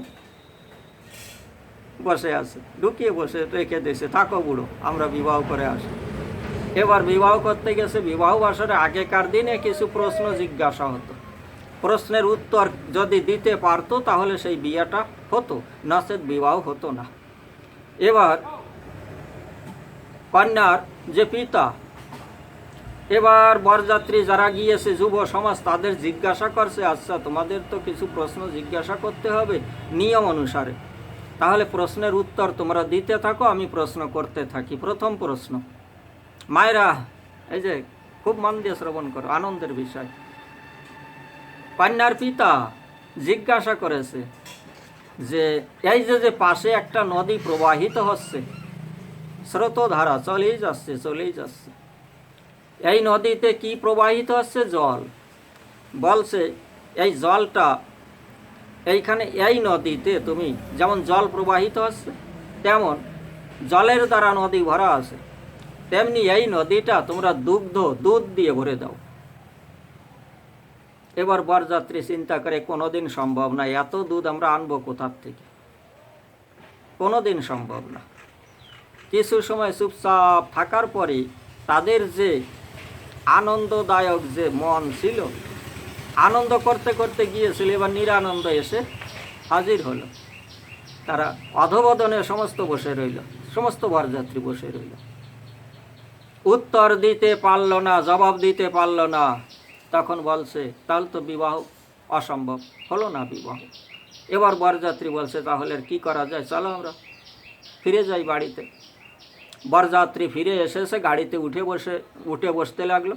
বসে আছে, ঢুকিয়ে বসে রেখে দিয়েছে, থাকো বুড়ো আমরা বিবাহ করে আসি। এবার বিবাহ করতে গেছে, বিবাহ আসরে আগেকার দিনে কিছু প্রশ্ন জিজ্ঞাসা হতো, প্রশ্নের উত্তর যদি দিতে পারতো তাহলে সেই বিয়েটা হতো, নচেৎ বিবাহ হতো না। এবার কন্যার যে পিতা, এবার বরযাত্রী যারা গিয়েছে যুব সমাজ তাদের জিজ্ঞাসা করছে, আচ্ছা তোমাদের তো কিছু প্রশ্ন জিজ্ঞাসা করতে হবে নিয়ম অনুসারে, তাহলে প্রশ্নের উত্তর তোমরা দিতে থাকো, আমি প্রশ্ন করতে থাকি। প্রথম প্রশ্ন, মায়েরা এই যে খুব মন দিয়ে শ্রবণ করো, আনন্দের বিষয়। কন্যার পিতা জিজ্ঞাসা করেছে যে এই যে পাশে একটা নদী প্রবাহিত হচ্ছে, স্রোতধারা চলেই যাচ্ছে, এই নদীতে কি প্রবাহিত হচ্ছে? জল। বলছে এই জলটা এইখানে এই নদীতে তুমি যেমন জল প্রবাহিত হচ্ছে তেমন জলের দ্বারা নদী ভরা আছে, তেমনি এই নদীটা তোমরা দুধ দিয়ে ভরে দাও। এবার বরযাত্রী চিন্তা করে কোনোদিন সম্ভব না, এত দুধ আমরা আনবো কোথার থেকে, কোনোদিন সম্ভব না। কিছু সময় চুপচাপ থাকার পরে তাদের যে আনন্দদায়ক যে মন ছিল, আনন্দ করতে করতে গিয়েছিল, এবার নিরানন্দ এসে হাজির হলো। তারা অধবদনে সমস্ত বসে রইল, সমস্ত বরযাত্রী বসে রইল, উত্তর দিতে পারল না, জবাব দিতে পারল না। তখন বলছে তাহলে তো বিবাহ অসম্ভব, হলো না বিবাহ। এবার বরযাত্রী বলছে তাহলে কি করা যায়, চলো আমরা ফিরে যাই বাড়িতে। বরযাত্রী ফিরে এসেছে, গাড়িতে উঠে বসতে লাগলো।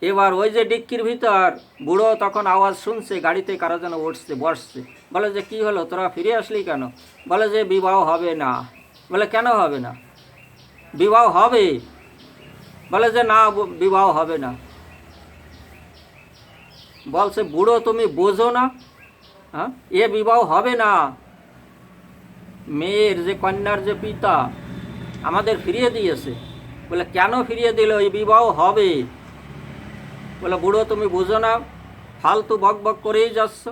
এবার ওই যে ডিক্কির ভিতর বুড়ো তখন আওয়াজ শুনছে, গাড়িতে কারা যেন বসছে। বলে যে কি হলো, তোরা ফিরে আসলি কেন? বলে যে বিবাহ হবে না। বলে কেন হবে না? বিবাহ হবে। বলে যে না, বিবাহ হবে না। বলছে বুড়ো তুমি বোঝো না, হ্যাঁ এ বিবাহ হবে না। মেয়ের যে কন্যার যে পিতা আমাদের ফিরিয়ে দিয়েছে। বলে কেন ফিরিয়ে দিল? এই বিবাহ হবে। বলে বুড়ো তুমি বুঝো না, ফালতু বক বক করেই যাচ্ছ।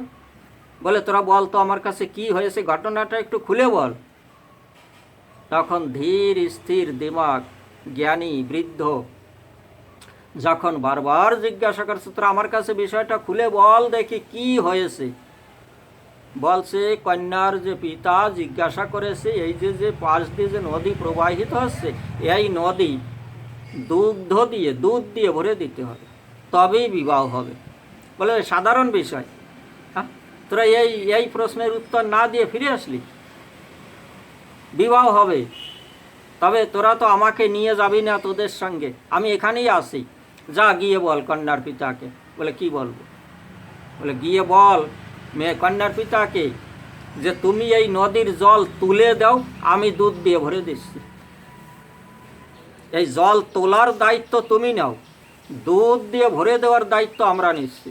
বলে তোরা বল তো আমার কাছে কি হয়েছে, ঘটনাটা একটু খুলে বল। তখন ধীর স্থির দিমাগ জ্ঞানী বৃদ্ধ যখন বারবার জিজ্ঞাসা করছে তোরা আমার কাছে বিষয়টা খুলে বল দেখি কি হয়েছে। বলছে কন্যার যে পিতা জিজ্ঞাসা করেছে এই যে পাশ দিয়ে যে নদী প্রবাহিত হচ্ছে, এই নদী দুধ দিয়ে ভরে দিতে হবে, তবেই বিবাহ হবে। বলে সাধারণ বিষয়, হ্যাঁ তোরা এই প্রশ্নের উত্তর না দিয়ে ফিরে আসলি। বিবাহ হবে, তবে তোরা তো আমাকে নিয়ে যাবি না তোদের সঙ্গে, আমি এখানেই আসি। যা গিয়ে বল কন্যার পিতাকে। বলে কি বলবো? বলে গিয়ে বল মেয়ে কন্যার পিতাকে যে তুমি এই নদীর জল তুলে দাও, আমি দুধ দিয়ে ভরে দিচ্ছি। এই জল তোলার দায়িত্ব তুমি নাও, দুধ দিয়ে ভরে দেওয়ার দায়িত্ব আমরা নিচ্ছি।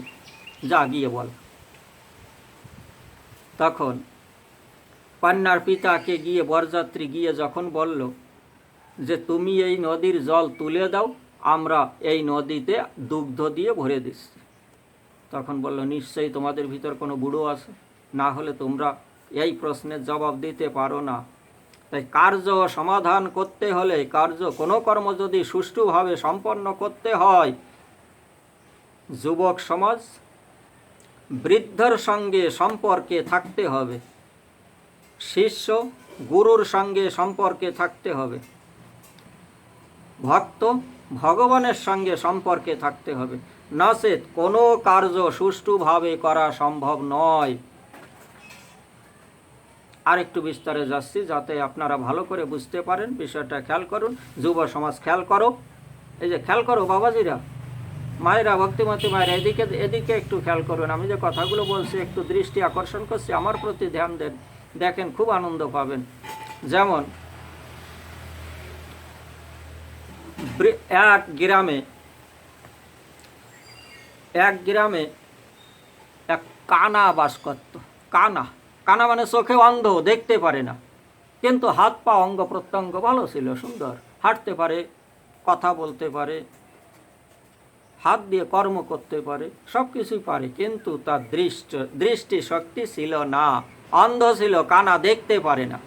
যা গিয়ে বল। তখন কন্যার পিতাকে গিয়ে বরযাত্রী গিয়ে যখন বলল যে তুমি এই নদীর জল তুলে দাও, আমরা এই নদীতে দুগ্ধ দিয়ে ভরে দিচ্ছি। তখন বলল নিশ্চয়ই তোমাদের ভিতর কোনো বুড়ো আছে, না হলে তোমরা এই প্রশ্নের জবাব দিতে পারো না। তাই কার্য সমাধান করতে হলে, কোনো কর্ম যদি সুষ্ঠুভাবে সম্পন্ন করতে হয়, যুবক সমাজ বৃদ্ধর সঙ্গে সম্পর্কে থাকতে হবে, শিষ্য গুরুর সঙ্গে সম্পর্কে থাকতে হবে, ভক্ত ভগবানের সঙ্গে সম্পর্কে থাকতে হবে, নচেৎ কোনো কার্য সুষ্ঠুভাবে করা সম্ভব নয়। আর একটু বিস্তারে যাচ্ছি যাতে আপনারা ভালো করে বুঝতে পারেন বিষয়টা। খেয়াল করুন যুব সমাজ, খেয়াল করো, এই যে খেয়াল করো বাবাজিরা, মায়েরা, ভক্তিমতী মায়েরা, এদিকে একটু খেয়াল করুন। আমি যে কথাগুলো বলছি একটু দৃষ্টি আকর্ষণ করছি, আমার প্রতি ধ্যান দেন, দেখেন খুব আনন্দ পাবেন। যেমন এক গ্রামে এক কানা বাস করত। কানা মানে চোখে অন্ধ, দেখতে পারে না, কিন্তু হাত পা অঙ্গ প্রত্যঙ্গ ভালো ছিল, সুন্দর, হাঁটতে পারে, কথা বলতে পারে, হাত দিয়ে কর্ম করতে পারে, সব কিছুই পারে, কিন্তু তার দৃষ্টি শক্তি ছিল না, অন্ধ ছিল, কানা, দেখতে পারে না।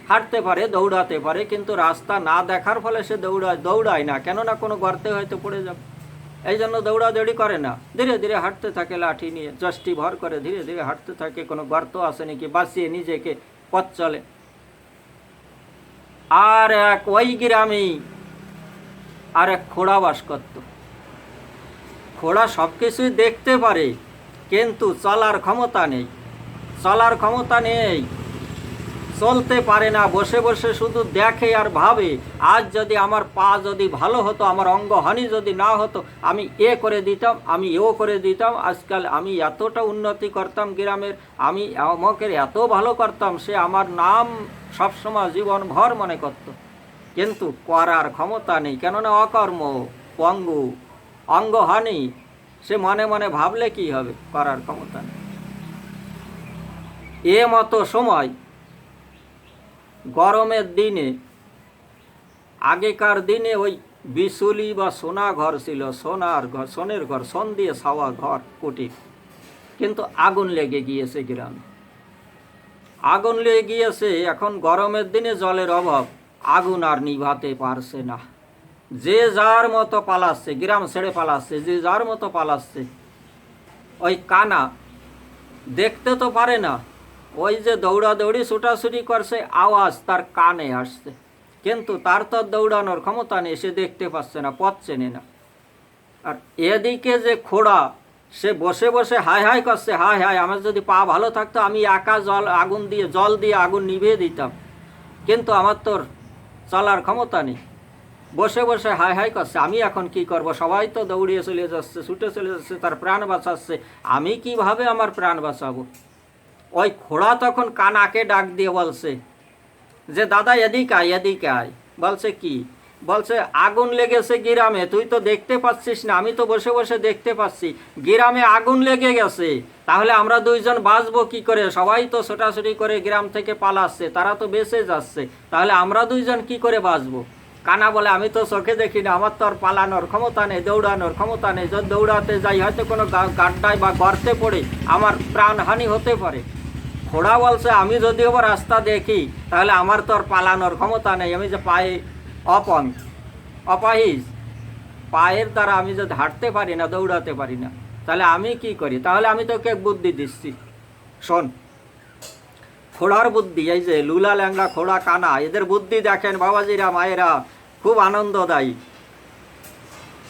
হাঁটতে পারে, দৌড়াতে পারে, কিন্তু রাস্তা না দেখার ফলে সে দৌড়ায় না, কেননা কোনো গর্তে হয়তো পড়ে যাবে, এই জন্য দৌড়াদৌড়ি করে না। ধীরে ধীরে হাঁটতে থাকে, লাঠি নিয়ে যষ্টি ভর করে ধীরে ধীরে হাঁটতে থাকে, কোনো গর্ত আসে নাকি বাঁচিয়ে নিজেকে পথ চলে। আর ওই গ্রামেই আর এক খোড়া বাস করত। ঘোড়া সব কিছুই দেখতে পারে, কিন্তু চলার ক্ষমতা নেই, চলার ক্ষমতা নেই, চলতে পারে না, বসে বসে শুধু দেখে আর ভাবে আজ যদি আমার পা যদি ভালো হতো, আমার অঙ্গহানি যদি না হতো, আমি এ করে দিতাম, আমি এও করে দিতাম, আজকাল আমি এতটা উন্নতি করতাম গ্রামের, আমি অমকের এত ভালো করতাম, সে আমার নাম সবসময় জীবনভর মনে করত। কিন্তু করার ক্ষমতা নেই, কেননা অকর্ম, পঙ্গু, অঙ্গহানি। সে মনে মনে ভাবলে কি হবে, করার ক্ষমতা নেই। এ মতো সময় গরমের দিনে, আগেকার দিনে ওই বিচুলি বা সোনা ঘর ছিল, সোনার ঘর, সোনের ঘর, সোন দিয়ে ছাওয়া ঘর, কুটির। কিন্তু আগুন লেগে গিয়েছে গ্রামে, আগুন লেগে গিয়েছে। এখন গরমের দিনে জলের অভাব, আগুন আর নিভাতে পারছে না। যে যার মতো পালাচ্ছে, গ্রাম ছেড়ে পালাচ্ছে, যে যার মতো পালাচ্ছে। ওই কানা দেখতে তো পারে না, ওই যে দৌড়াদৌড়ি ছুটাছুটি করছে, আওয়াজ তার কানে আসছে, কিন্তু তার তো দৌড়ানোর ক্ষমতা নেই, সে দেখতে পাচ্ছে না, পথ চেনে না। আর এদিকে যে ঘোড়া, সে বসে বসে হাই হাই করছে, হাই হাই, আমার যদি পা ভালো থাকতো আমি একা জল দিয়ে আগুন নিভিয়ে দিতাম, কিন্তু আমার তোর চলার ক্ষমতা নেই। বসে বসে হাই হাই করছে, আমি এখন কি করব, সবাই তো দৌড়িয়ে চলে যাচ্ছে, ছুটে চলে যাচ্ছে, তার প্রাণ বাঁচাচ্ছে, আমি কিভাবে আমার প্রাণ বাঁচাবো। ওই ঘোড়া তখন কানাকে ডাক দিয়ে বলছে যে দাদা এদিকে আয়, এদিকে আয়। বলছে কি? বলছে আগুন লেগেছে গ্রামে, তুই তো দেখতে পাচ্ছিস না, আমি তো বসে বসে দেখতে পাচ্ছি, গ্রামে আগুন লেগে গেছে, তাহলে আমরা দুইজন বাঁচবো কি করে? সবাই তো ছোটাছুটি করে গ্রাম থেকে পালাচ্ছে, তারা তো বেঁচে যাচ্ছে, তাহলে আমরা দুইজন কি করে বাঁচবো? কানা বলে আমি তো চোখে দেখি না, আমার তো আর পালানোর ক্ষমতা নেই, দৌড়ানোর ক্ষমতা নেই, যদি দৌড়াতে যাই হয়তো কোনো গাড্ডায় বা গর্তে পড়ে আমার প্রাণহানি হতে পারে। ঘোড়া বলছে আমি যদি আবার রাস্তা দেখি তাহলে আমার তো আর পালানোর ক্ষমতা নেই, আমি যে পায়ে অপাহিজ, পায়ের দ্বারা আমি যদি হাঁটতে পারি না, দৌড়াতে পারি না, তাহলে আমি কি করি? তাহলে আমি তোকে বুদ্ধি দিচ্ছি, শোন। ঘোড়ার বুদ্ধি, এই যে লুলা ল্যাংড়া ঘোড়া কানা, এদের বুদ্ধি দেখেন বাবাজিরা, মায়েরা, খুব আনন্দদায়ী।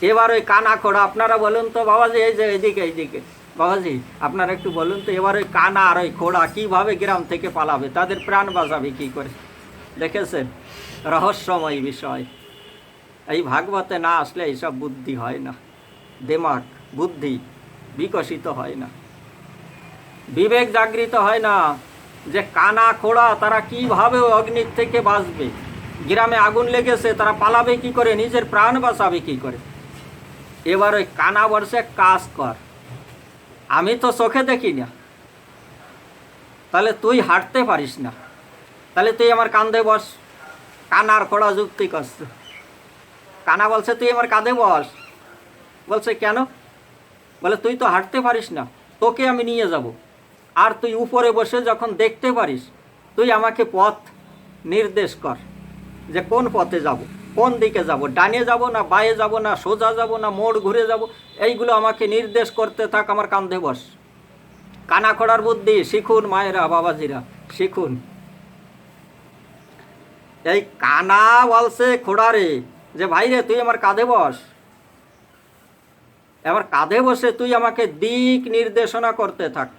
এবার ওই কানা ঘোড়া, আপনারা বলুন তো বাবাজি, এই যে এইদিকে বাবাজি, আপনারা একটু বলুন তো, এবার ওই কানা আর ওই ঘোড়া কিভাবে গ্রাম থেকে পালাবে, তাদের প্রাণ বাঁচাবে কি করে? দেখেছেন, রহস্যময় বিষয়। এই ভাগবতে না আসলে এইসব বুদ্ধি হয় না, দিমাগ বুদ্ধি বিকশিত হয় না, বিবেক জাগৃত হয় না, যে কানা ঘোড়া তারা কিভাবে অগ্নির থেকে বাঁচবে, গ্রামে আগুন লেগেছে, তারা পালাবে কি করে, নিজের প্রাণ বাঁচাবে কি করে। এবার ওই কানা বলছে কাজ কর, আমি তো চোখে দেখি না, তাহলে তুই হাঁটতে পারিস না, তাহলে তুই আমার কাঁধে বস। কানার ঘোড়া যুক্তি করছে, কানা বলছে তুই আমার কাঁধে বস। বলছে কেন? বলে তুই তো হাঁটতে পারিস না, তোকে আমি নিয়ে যাব, আর তুই উপরে বসে যখন দেখতে পারিস, তুই আমাকে পথ নির্দেশ কর, যে কোন পথে যাব, কোন দিকে যাব, ডানে যাব না বাঁয়ে যাব না সোজা যাব না মোড় ঘুরে যাব, এইগুলো আমাকে নির্দেশ করতে থাক, আমার কাঁধে বস। কানা ঘোড়ার বুদ্ধি শিখুন মায়েরা, বাবাজিরা, শিখুন। এই কানা বলছে ঘোড়ারে যে ভাই রে, তুই আমার কাঁধে বস, এবার কাঁধে বসে তুই আমাকে দিক নির্দেশনা করতে থাক,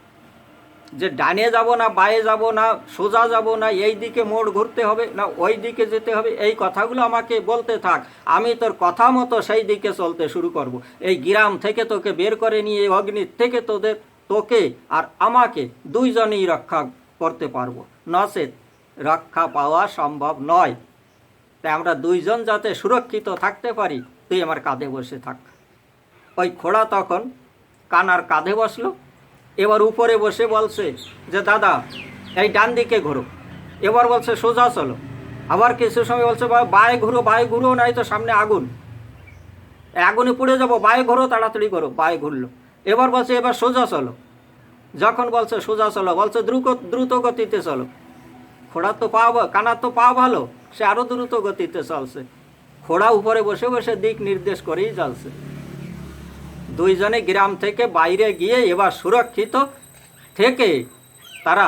যে ডানে যাব না বাঁয়ে যাব না সোজা যাব না, এই দিকে মোড় ঘুরতে হবে না ওই দিকে যেতে হবে, এই কথাগুলো আমাকে বলতে থাক, আমি তোর কথা মতো সেই দিকে চলতে শুরু করব। এই গ্রাম থেকে তোকে বের করে নিয়ে এই অগ্নির থেকে তোকে আর আমাকে দুইজনেই রক্ষা করতে পারবো, নচেত রক্ষা পাওয়া সম্ভব নয়। তাই আমরা দুইজন যাতে সুরক্ষিত থাকতে পারি, তুই আমার কাঁধে বসে থাক। ওই ঘোড়া তখন কানার কাঁধে বসলো, এবার উপরে বসে বলছে যে দাদা এই ডান দিকে ঘোরো, এবার বলছে সোজা চলো, আবার কিছু সময় বলছে বাঁয়ে ঘুরো নাই তো সামনে আগুন, আগুনে পুড়ে যাবো, বাঁয়ে ঘোরো, তাড়াতাড়ি ঘোরো, বাঁয়ে ঘুরলো। এবার বলছে এবার সোজা চলো, যখন বলছে সোজা চলো, বলছে দ্রুত গতিতে চলো। ঘোড়ার তো কানার তো পা ভালো, সে আরও দ্রুত গতিতে চলছে, ঘোড়া উপরে বসে বসে দিক নির্দেশ করেই চলছে। দুইজনে গ্রাম থেকে বাইরে গিয়ে এবার সুরক্ষিত থেকে তারা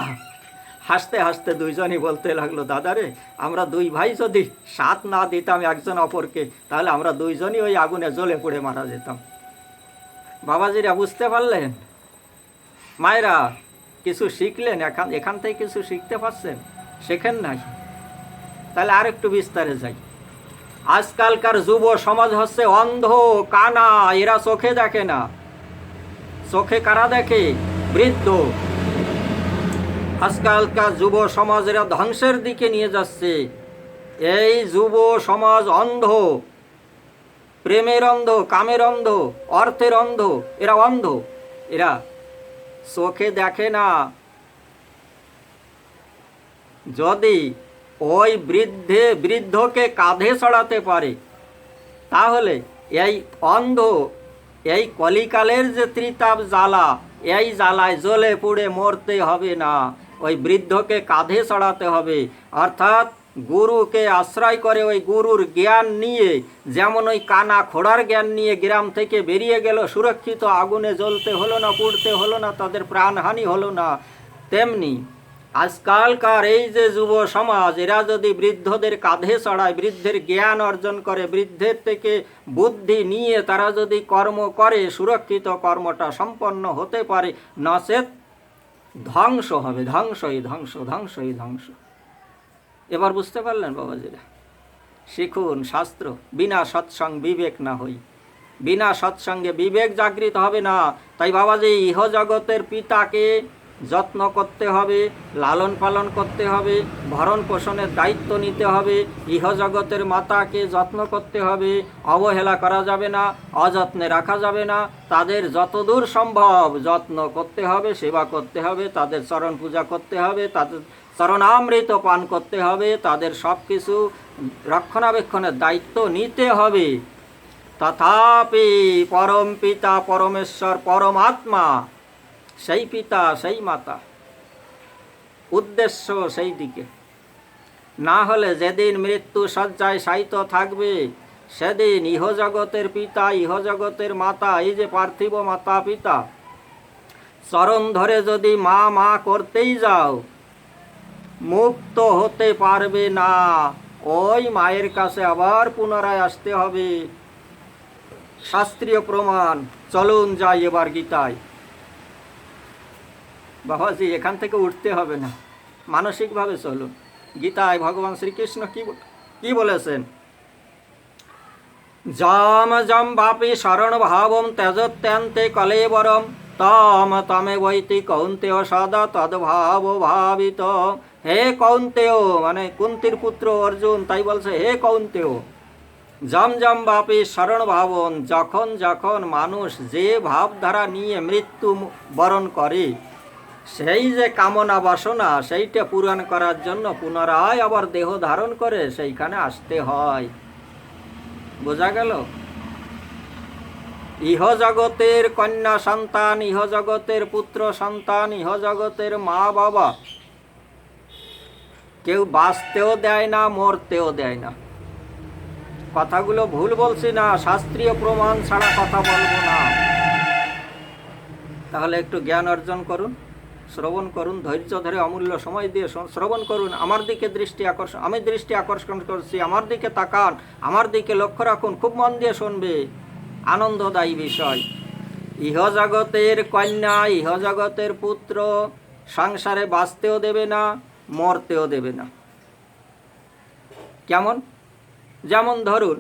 হাসতে হাসতে দুইজনই বলতে লাগলো, দাদারে আমরা দুই ভাই যদি সাথ না দিতাম একজন অপরকে, তাহলে আমরা দুইজনই ওই আগুনে জ্বলে পুড়ে মারা যেতাম। বাবাজিরা বুঝতে পারলেন? মায়েরা কিছু শিখলেন? এখান থেকে কিছু শিখতে পারছেন? শেখেন নাই? তাহলে আর একটু বিস্তারে যাই। আজকালকার যুব সমাজ হচ্ছে অন্ধ, কানা, এরা চোখে দেখে না। চোখে কারা দেখে? বৃদ্ধ। আজকালকার যুব সমাজ এরা ধ্বংসের দিকে নিয়ে যাচ্ছে। এই যুব সমাজ অন্ধ, প্রেমের অন্ধ, কামের অন্ধ, অর্থের অন্ধ। এরা অন্ধ, এরা চোখে দেখে না। যদি ওই বৃদ্ধকে কাঁধে চড়াতে পারে, তাহলে এই অন্ধ, এই কলিকালের যে ত্রিতাপ জ্বালা, এই জ্বালায় জ্বলে পুড়ে মরতে হবে না। ওই বৃদ্ধকে কাঁধে চড়াতে হবে। অর্থাৎ গুরুকে আশ্রয় করে ওই গুরুর জ্ঞান নিয়ে, যেমন ওই কানা ঘোড়ার জ্ঞান নিয়ে গ্রাম থেকে বেরিয়ে গেল, সুরক্ষিত, আগুনে জ্বলতে হলো না, পুড়তে হলো না, তাদের প্রাণহানি হলো না, তেমনি আজকালকার এই যে যুব সমাজ, এরা যদি বৃদ্ধদের কাঁধে চড়ায়, বৃদ্ধের জ্ঞান অর্জন করে, বৃদ্ধের থেকে বুদ্ধি নিয়ে তারা যদি কর্ম করে, সুরক্ষিত কর্মটা সম্পন্ন হতে পারে। নচেৎ ধ্বংস হবে, ধ্বংসই ধ্বংস, ধ্বংসই ধ্বংস। এবার বুঝতে পারলেন বাবাজিরা? শিখুন শাস্ত্র। বিনা সৎসঙ্গ বিবেক না হই। বিনা সৎসঙ্গে বিবেক জাগৃত হবে না। তাই বাবাজি ইহজগতের পিতাকে যত্ন করতে হবে, লালন পালন করতে হবে, ভরণ পোষণের দায়িত্ব নিতে হবে। ইহজগতের মাতাকে যত্ন করতে হবে, অবহেলা করা যাবে না, অযত্নে রাখা যাবে না। তাদের যতদূর সম্ভব যত্ন করতে হবে, সেবা করতে হবে, তাদের চরণ পূজা করতে হবে, তাদের চরণামৃত পান করতে হবে, তাদের সব কিছু রক্ষণাবেক্ষণের দায়িত্ব নিতে হবে। তথাপি পরম পিতা পরমেশ্বর পরমাত্মা, সেই পিতা সেই মাতা, উদ্দেশ্য সেই দিকে। না হলে যেদিন মৃত্যু শয্যায় শায়িত থাকবে, সেদিন ইহজগতের পিতা, ইহজগতের মাতা, এই যে পার্থিব মাতা পিতা, চরণ ধরে যদি মা মা করতেই যাও, মুক্ত হতে পারবে না। ওই মায়ের কাছে আবার পুনরায় আসতে হবে। শাস্ত্রীয় প্রমাণ। চলুন যাই এবার গীতায়। বাবাজি এখান থেকে উঠতে হবে না, মানসিকভাবে চলুন। গীতায় ভগবান শ্রীকৃষ্ণ কি বলেছেন? যম যম বাপি শরণ ভাবম ত্যজত্যন্তে কলেবরম তম তমে বৈতি কৌন্তেয় সদা তদ্ভাব ভাবিত। হে কৌন্তেয়, মানে কুন্তির পুত্র অর্জুন তাই বলছে, হে কৌন্তেয়, যম যম বাপি শরণ ভাবন, যখন যখন মানুষ যে ভাবধারা নিয়ে মৃত্যু বরণ করে, সেই যে কামনা বাসনা, সেইটা পূরণ করার জন্য পুনরায় আবার দেহ ধারণ করে সেইখানে আসতে হয়। বোঝা গেল? ইহজগতের কন্যা সন্তান, ইহজগতের পুত্র সন্তান, ইহজগতের মা বাবা কেউ বাঁচতেও দেয় না, মরতেও দেয় না। কথাগুলো ভুল বলছি না, শাস্ত্রীয় প্রমাণ ছাড়া কথা বলবো না। তাহলে একটু জ্ঞান অর্জন করুন, শ্রবণ করুন, ধৈর্য ধরে অমূল্য সময় দিয়ে শ্রবণ করুন। আমার দিকে আমি দৃষ্টি আকর্ষণ করছি, আমার দিকে তাকান, আমার দিকে লক্ষ্য রাখুন, খুব মন দিয়ে শুনবে। আনন্দদায়ী বিষয়। ইহজগতের কন্যা, ইহজগতের পুত্র সংসারে বাঁচতেও দেবে না, মরতেও দেবে না। কেমন? যেমন ধরুন,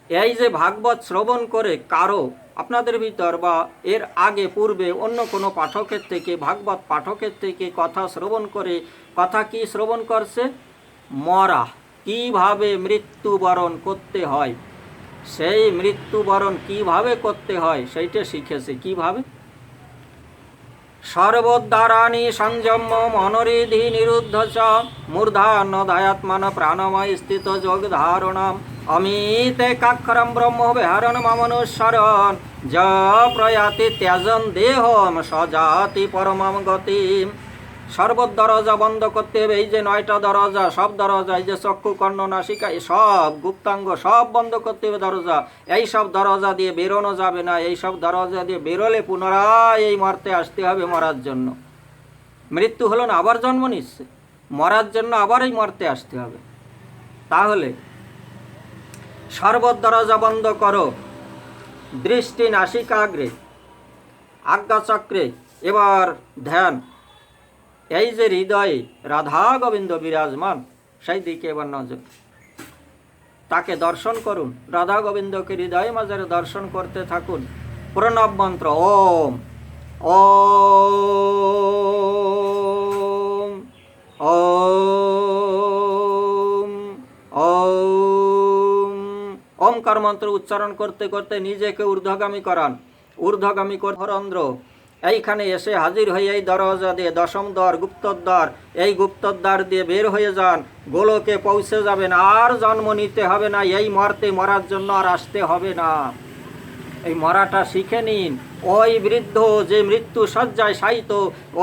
এই যে ভাগবত শ্রবণ করে কারো আপনাদের ভিতর বা এর আগে পূর্বে অন্য কোনো পাঠকের থেকে, ভাগবত পাঠকের থেকে কথা শ্রবণ করে, কথা কি শ্রবণ করছে? মরা, কিভাবে মৃত্যুবরণ করতে হয়, সেই মৃত্যুবরণ কিভাবে করতে হয় সেইটা শিখেছে। কিভাবে? সর্বোদ্ধারাণি সংযম মনোরিধি নিরুদ্ধ চ মূর্ধান্নদায়াত্মন প্রাণময় স্থিত যোগ ধারণম অমিতে কাক্ষরম ব্রহ্ম বিহারণ মমনুস্মরণ য প্রয়াতি ত্যাজন দেহম সজাতি পরমম গতিম। সর্বত দরজা বন্ধ করতে হবে। এই যে 9টা দরজা, সব দরজা, এই যে চক্ষু কর্ণ নাসিকা, সব গুপ্তাঙ্গ সব বন্ধ করতে হবে দরজা। এই সব দরজা দিয়ে বেরোনো যাবে না। এই সব দরজা দিয়ে বেরোলে পুনরায় এই মরতে আসতে হবে, মরার জন্য। মৃত্যু হলো না, আবার জন্ম নিচ্ছে, মরার জন্য আবার এই মরতে আসতে হবে। তাহলে সর্বত দরজা বন্ধ করো, দৃষ্টি নাসিকাগ্রে, আজ্ঞাচক্রে এবার ধ্যান, এই যে হৃদয়ে রাধা গোবিন্দ বিরাজমান, সেই দিকে এবার নজর। তাকে দর্শন করুন, রাধা গোবিন্দকে হৃদয় মাঝারে দর্শন করতে থাকুন। প্রণব মন্ত্র ওম ওম ওম ওম ওমকার মন্ত্র উচ্চারণ করতে করতে নিজেকে ঊর্ধ্বগামী করান। ঊর্ধ্বগামী হরন্দ্র এইখানে এসে হাজির হয়ে এই দরজা দিয়ে, দশম দ্বার গুপ্তদ্বার, এই গুপ্তদ্বার দিয়ে বের হয়ে যান, গোলকে পৌঁছে যাবেন। আর জন্ম নিতে হবে না, এই মরার জন্য আর আসতে হবে না। এই মরাটা শিখে নিন। ওই বৃদ্ধ যে মৃত্যু শয্যায় শায়িত,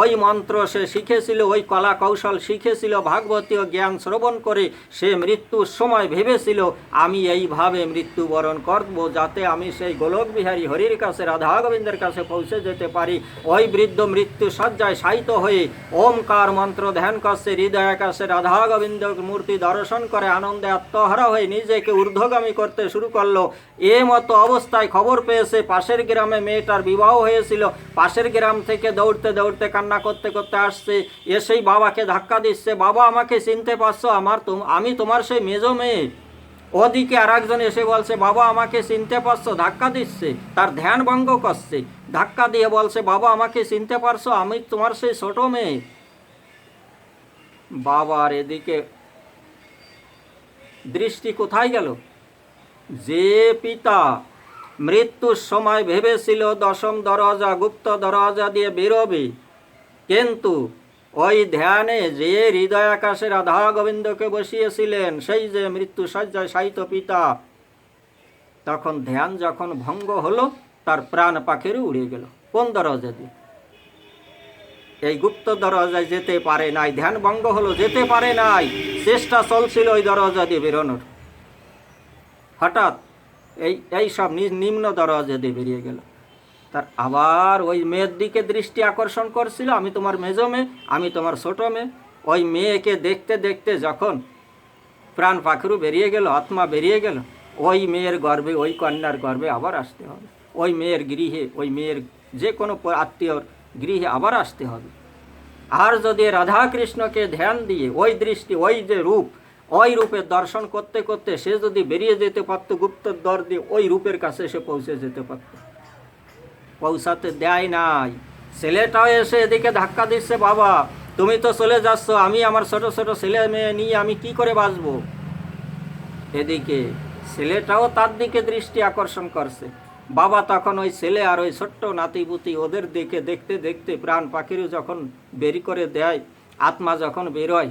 ওই মন্ত্র সে শিখেছিল, ওই কলা কৌশল শিখেছিল, ভাগবতীয় জ্ঞান শ্রবণ করে সে মৃত্যুর সময় ভেবেছিল আমি এইভাবে মৃত্যুবরণ করব, যাতে আমি সেই গোলকবিহারী হরির কাছে, রাধা গোবিন্দের কাছে পৌঁছে যেতে পারি। ওই বৃদ্ধ মৃত্যু শয্যায় শায়িত হয়ে ওমকার মন্ত্র ধ্যান করছে, হৃদয় কাছে রাধা গোবিন্দ মূর্তি দর্শন করে আনন্দে আত্মহারা হয়ে নিজেকে ঊর্ধ্বগামী করতে শুরু করলো। এ মতো অবস্থায় খবর পেয়েছে পাশের গ্রামে মেয়েটার বিবাহ হয়েছিল। পাশের গ্রাম থেকে দৌড়তে দৌড়তে কান্না করতে করতে আসছে, এসেই বাবাকে ধাক্কা দিচ্ছে, বাবা আমাকে চিনতে পারছো, আমি তোমার সেই মেজো মেয়ে। ওদিকে আর একজন এসে বলছে বাবা আমাকে চিনতে পারছো, ধাক্কা দিচ্ছে, তার ধ্যান ভঙ্গ করছে, ধাক্কা দিয়ে বলছে বাবা আমাকে চিনতে পারছো, আমি তোমার সেই ছোট মেয়ে। বাবার এদিকে দৃষ্টি কোথায় গেল? যে পিতা মৃত্যুর সময় ভেবেছিল দশম দরজা, গুপ্ত দরজা দিয়ে বেরোবে, কিন্তু ওই ধ্যানে যে হৃদয় আকাশে রাধা গোবিন্দকে বসিয়েছিলেন, সেই যে মৃত্যু শয্যায় শায়িত পিতা, তখন ধ্যান যখন ভঙ্গ হলো তার প্রাণ পাখিরও উড়ে গেল। কোন দরজা দিয়ে? এই গুপ্ত দরজায় যেতে পারে নাই, ধ্যান ভঙ্গ হলো, যেতে পারে নাই, চেষ্টা চলছিল ওই দরজা দিয়ে বেরোনোর। হঠাৎ এই সব নিম্ন দরজা দিয়ে বেরিয়ে গেল। তার আবার ওই মেয়ের দিকে দৃষ্টি আকর্ষণ করছিল, আমি তোমার মেজো মেয়ে, আমি তোমার ছোট মেয়ে। ওই মেয়েকে দেখতে দেখতে যখন প্রাণ পাখিরও বেরিয়ে গেল, আত্মা বেরিয়ে গেল, ওই মেয়ের গর্ভে, ওই কন্যার গর্ভে আবার আসতে হবে। ওই মেয়ের গৃহে, ওই মেয়ের যে কোনো আত্মীয়র গৃহে আবার আসতে হবে। আর যদি রাধা কৃষ্ণকে ধ্যান দিয়ে ওই দৃষ্টি, ওই যে রূপ, ওই রূপের দর্শন করতে করতে সে যদি বেরিয়ে যেতে পারতো গুপ্তের দ্বার দিয়ে, ওই রূপের কাছে সে পৌঁছে যেতে পারত। পৌঁছাতে দেয় নাই। ছেলেটাও এসে এদিকে ধাক্কা দিচ্ছে, বাবা তুমি তো চলে যাচ্ছ, আমি আমার ছোট ছোট ছেলে মেয়ে নিয়ে আমি কি করে বাঁচবো? এদিকে ছেলেটাও তার দিকে দৃষ্টি আকর্ষণ করছে। বাবা তখন ওই ছেলে আর ওই ছোট্ট নাতিপুতি ওদের দিকে দেখতে দেখতে প্রাণ পাখিরও যখন বেরি করে দেয়, আত্মা যখন বেরোয়,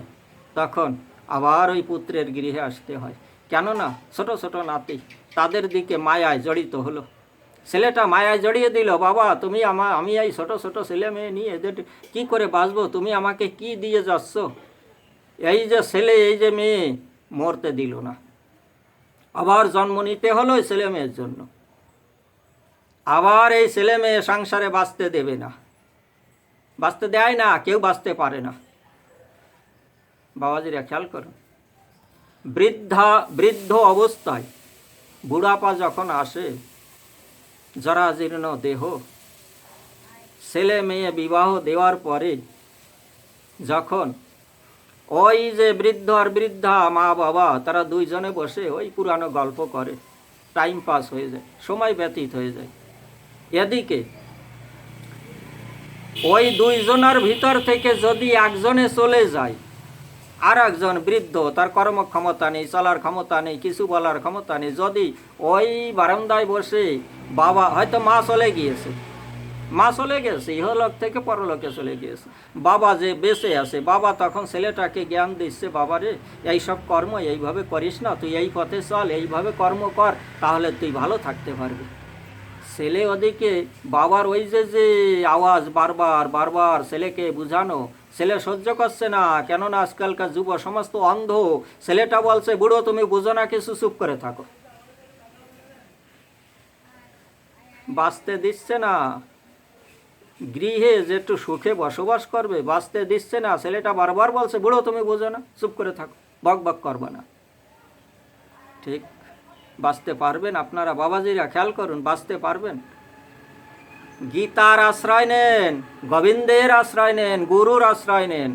তখন আবার ওই পুত্রের গৃহে আসতে হয়। কেননা ছোট ছোট নাতি তাদের দিকে মায়ায় জড়িত হলো। ছেলেটা মায়ায় জড়িয়ে দিল, বাবা তুমি আমি এই ছোট ছোট ছেলে মেয়ে নিয়ে এদের কী করে বাঁচবো? তুমি আমাকে কি দিয়ে যাচ্ছ? এই যে ছেলে, এই যে মেয়ে মরতে দিল না, আবার জন্ম নিতে হলো এই ছেলে মেয়ের জন্য। আবার এই ছেলে মেয়ে সংসারে বাঁচতে দেবে না, বাঁচতে দেয় না, কেউ বাঁচতে পারে না। বাবাজিরা খেয়াল করুন, বৃদ্ধ অবস্থায় বুড়াপা যখন আসে, জরাজীর্ণ দেহ, ছেলে মেয়ে বিবাহ দেওয়ার পরে যখন ওই যে বৃদ্ধ আর বৃদ্ধা মা বাবা তারা দুইজনে বসে ওই পুরানো গল্প করে, টাইম পাস হয়ে যায়, সময় ব্যতীত হয়ে যায়। এদিকে ওই দুইজনের ভিতর থেকে যদি একজনে চলে যায়, আর একজন বৃদ্ধ, তার কর্মক্ষমতা নেই, চলার ক্ষমতা নেই, কিছু বলার ক্ষমতা নেই, যদি ওই বারান্দায় বসে বাবা, হয়তো মা চলে গিয়েছে, ইহলোক থেকে পরলোকে চলে গিয়েছে, বাবা যে বেঁচে আছে, বাবা তখন ছেলেটাকে জ্ঞান দিচ্ছে, বাবারে এইসব কর্ম এইভাবে করিস না, তুই এই পথে চল, এইভাবে কর্ম কর, তাহলে তুই ভালো থাকতে পারবি। ছেলে ওদিকে বাবার ওই যে আওয়াজ বারবার বারবার ছেলেকে বুঝানো, ছেলে সহ্য করছে না, কেননা আজকালকার যুব সমস্ত অন্ধ। ছেলেটা বলছে, বুড়ো তুমি বুঝো না কিছু, চুপ করে থাকো। বাঁচতে দিচ্ছে না, গৃহে যে একটু সুখে বসবাস করবে বাঁচতে দিচ্ছে না। ছেলেটা বারবার বলছে, বুড়ো তুমি বুঝো না, চুপ করে থাকো, বক বক করবে না। ঠিক বাঁচতে পারবেন আপনারা? বাবাজিরা খেয়াল করুন, বাঁচতে পারবেন? গীতার আশ্রয় নেন, গোবিন্দের আশ্রয় নেন, গুরুর আশ্রয় নেন।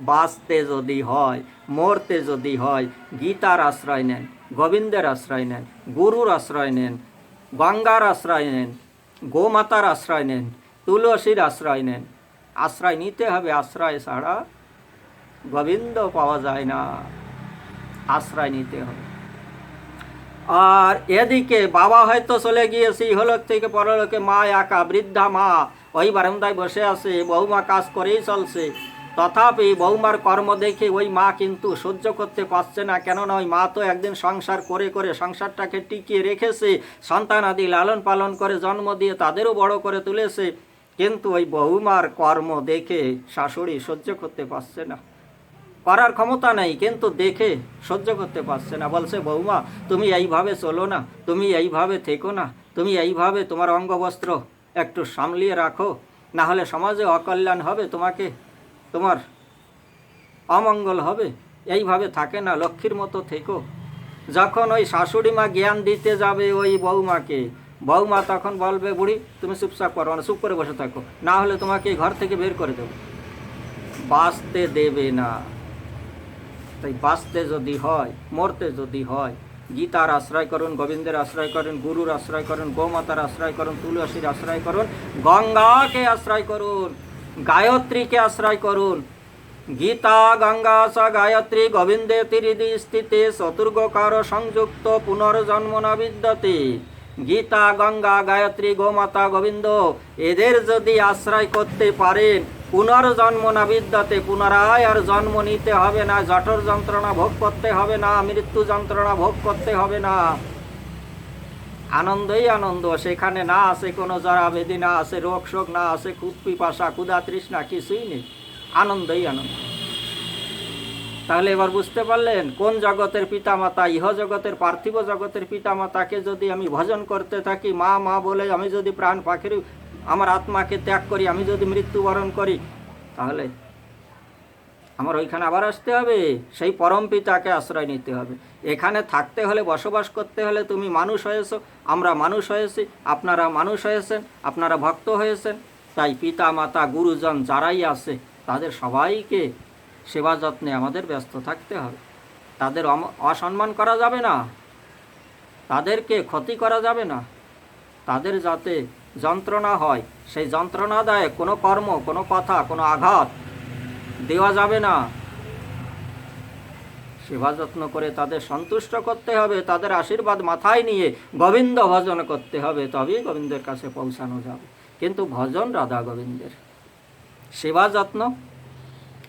বাঁচতে যদি হয়, মরতে যদি হয়, গীতার আশ্রয় নেন, গোবিন্দের আশ্রয় নেন, গুরুর আশ্রয় নেন, গঙ্গার আশ্রয় নেন, গোমাতার আশ্রয় নেন, তুলসীর আশ্রয় নেন। আশ্রয় নিতে হবে, আশ্রয় ছাড়া গোবিন্দ পাওয়া যায় না, আশ্রয় নিতে হবে। আর এদিকে বাবা হয়তো চলে গিয়েছে ইহলোক থেকে পরলোকে, মা একা বৃদ্ধা মা ওই বারান্দায় বসে আছে, বৌমা কাজ করেই চলছে। তথাপি বৌমার কর্ম দেখে ওই মা কিন্তু সহ্য করতে পারছে না, কেননা ওই মা তো একদিন সংসার করে করে সংসারটাকে টিকিয়ে রেখেছে, সন্তানাদি লালন পালন করে জন্ম দিয়ে তাদেরও বড় করে তুলেছে। কিন্তু ওই বৌমার কর্ম দেখে শাশুড়ি সহ্য করতে পারছে না, করার ক্ষমতা নেই, কিন্তু দেখে সহ্য করতে পারছে না। বলছে, বৌমা তুমি এইভাবে চলো না, তুমি এইভাবে থেকো না, তুমি এইভাবে তোমার অঙ্গবস্ত্র একটু সামলিয়ে রাখো, না হলে সমাজে অকল্যাণ হবে, তোমার অমঙ্গল হবে। এইভাবে থাকে না, লক্ষ্মীর মতো থেকো। যখন ওই শাশুড়ি মা জ্ঞান দিতে যাবে ওই বৌমাকে, বৌমা তখন বলবে, বুড়ি তুমি চুপচাপ করো না, চুপ করে বসে থাকো, না হলে তোমাকে এই ঘর থেকে বের করে দেবো। বাঁচতে দেবে না। তাই বাঁচতে যদি হয়, মরতে যদি হয়, গীতার আশ্রয় করুন, গোবিন্দের আশ্রয় করুন, গুরুর আশ্রয় করুন, গোমাতার আশ্রয় করুন, তুলসীর আশ্রয় করুন, গঙ্গাকে আশ্রয় করুন, গায়ত্রীকে আশ্রয় করুন। গীতা গঙ্গা স গায়ত্রী গোবিন্দে ত্রিদি স্থিতে চতুর্গকার সংযুক্ত পুনর্জন্ম ন বিদ্যতে। গীতা গঙ্গা গায়ত্রী গোমাতা গোবিন্দ এদের যদি আশ্রয় করতে পারেন, পুনর্জন্ম না বিদ্যতে, পুনরায় আর জন্ম নিতে হবে না, জঠর যন্ত্রণা ভোগ করতে হবে না, মৃত্যু যন্ত্রণা ভোগ করতে হবে না। আনন্দই আনন্দ, সেখানে না আছে কোনো জরা বেদি, না আছে রোগ শোক, না আছে খুব পিপাসা ক্ষুধা তৃষ্ণা, কিছুই নেই, আনন্দই আনন্দ। তাহলে এবার বুঝতে পারলেন কোন জগতের পিতামাতা, ইহ জগতের পার্থিব জগতের পিতামাতাকে যদি আমি ভজন করতে থাকি, মা মা বলে আমি যদি প্রাণ পাখির আমার আত্মাকে ত্যাগ করি, আমি যদি মৃত্যুবরণ করি, তাহলে আমার ওইখানে আবার আসতে হবে, সেই পরম পিতাকে আশ্রয় নিতে হবে। এখানে থাকতে হলে, বসবাস করতে হলে তুমি মানুষ হয়েছো, আমরা মানুষ হয়েছি, আপনারা মানুষ হয়েছেন, আপনারা ভক্ত হয়েছেন। তাই পিতা মাতা গুরুজন যারাই আছে তাদের সবাইকে সেবা যত্নে আমাদের ব্যস্ত থাকতে হবে। তাদের অসম্মান করা যাবে না, তাদেরকে ক্ষতি করা যাবে না, তাদের যাতে যন্ত্রণা হয় সেই যন্ত্রণাদায়ক কোনো কর্ম, কোনো কথা, কোনো আঘাত দেওয়া যাবে না। সেবা যত্ন করে তাদের সন্তুষ্ট করতে হবে, তাদের আশীর্বাদ মাথায় নিয়ে গোবিন্দ ভজন করতে হবে, তবেই গোবিন্দের কাছে পৌঁছানো যাবে। কিন্তু ভজন রাধা গোবিন্দের, সেবা যত্ন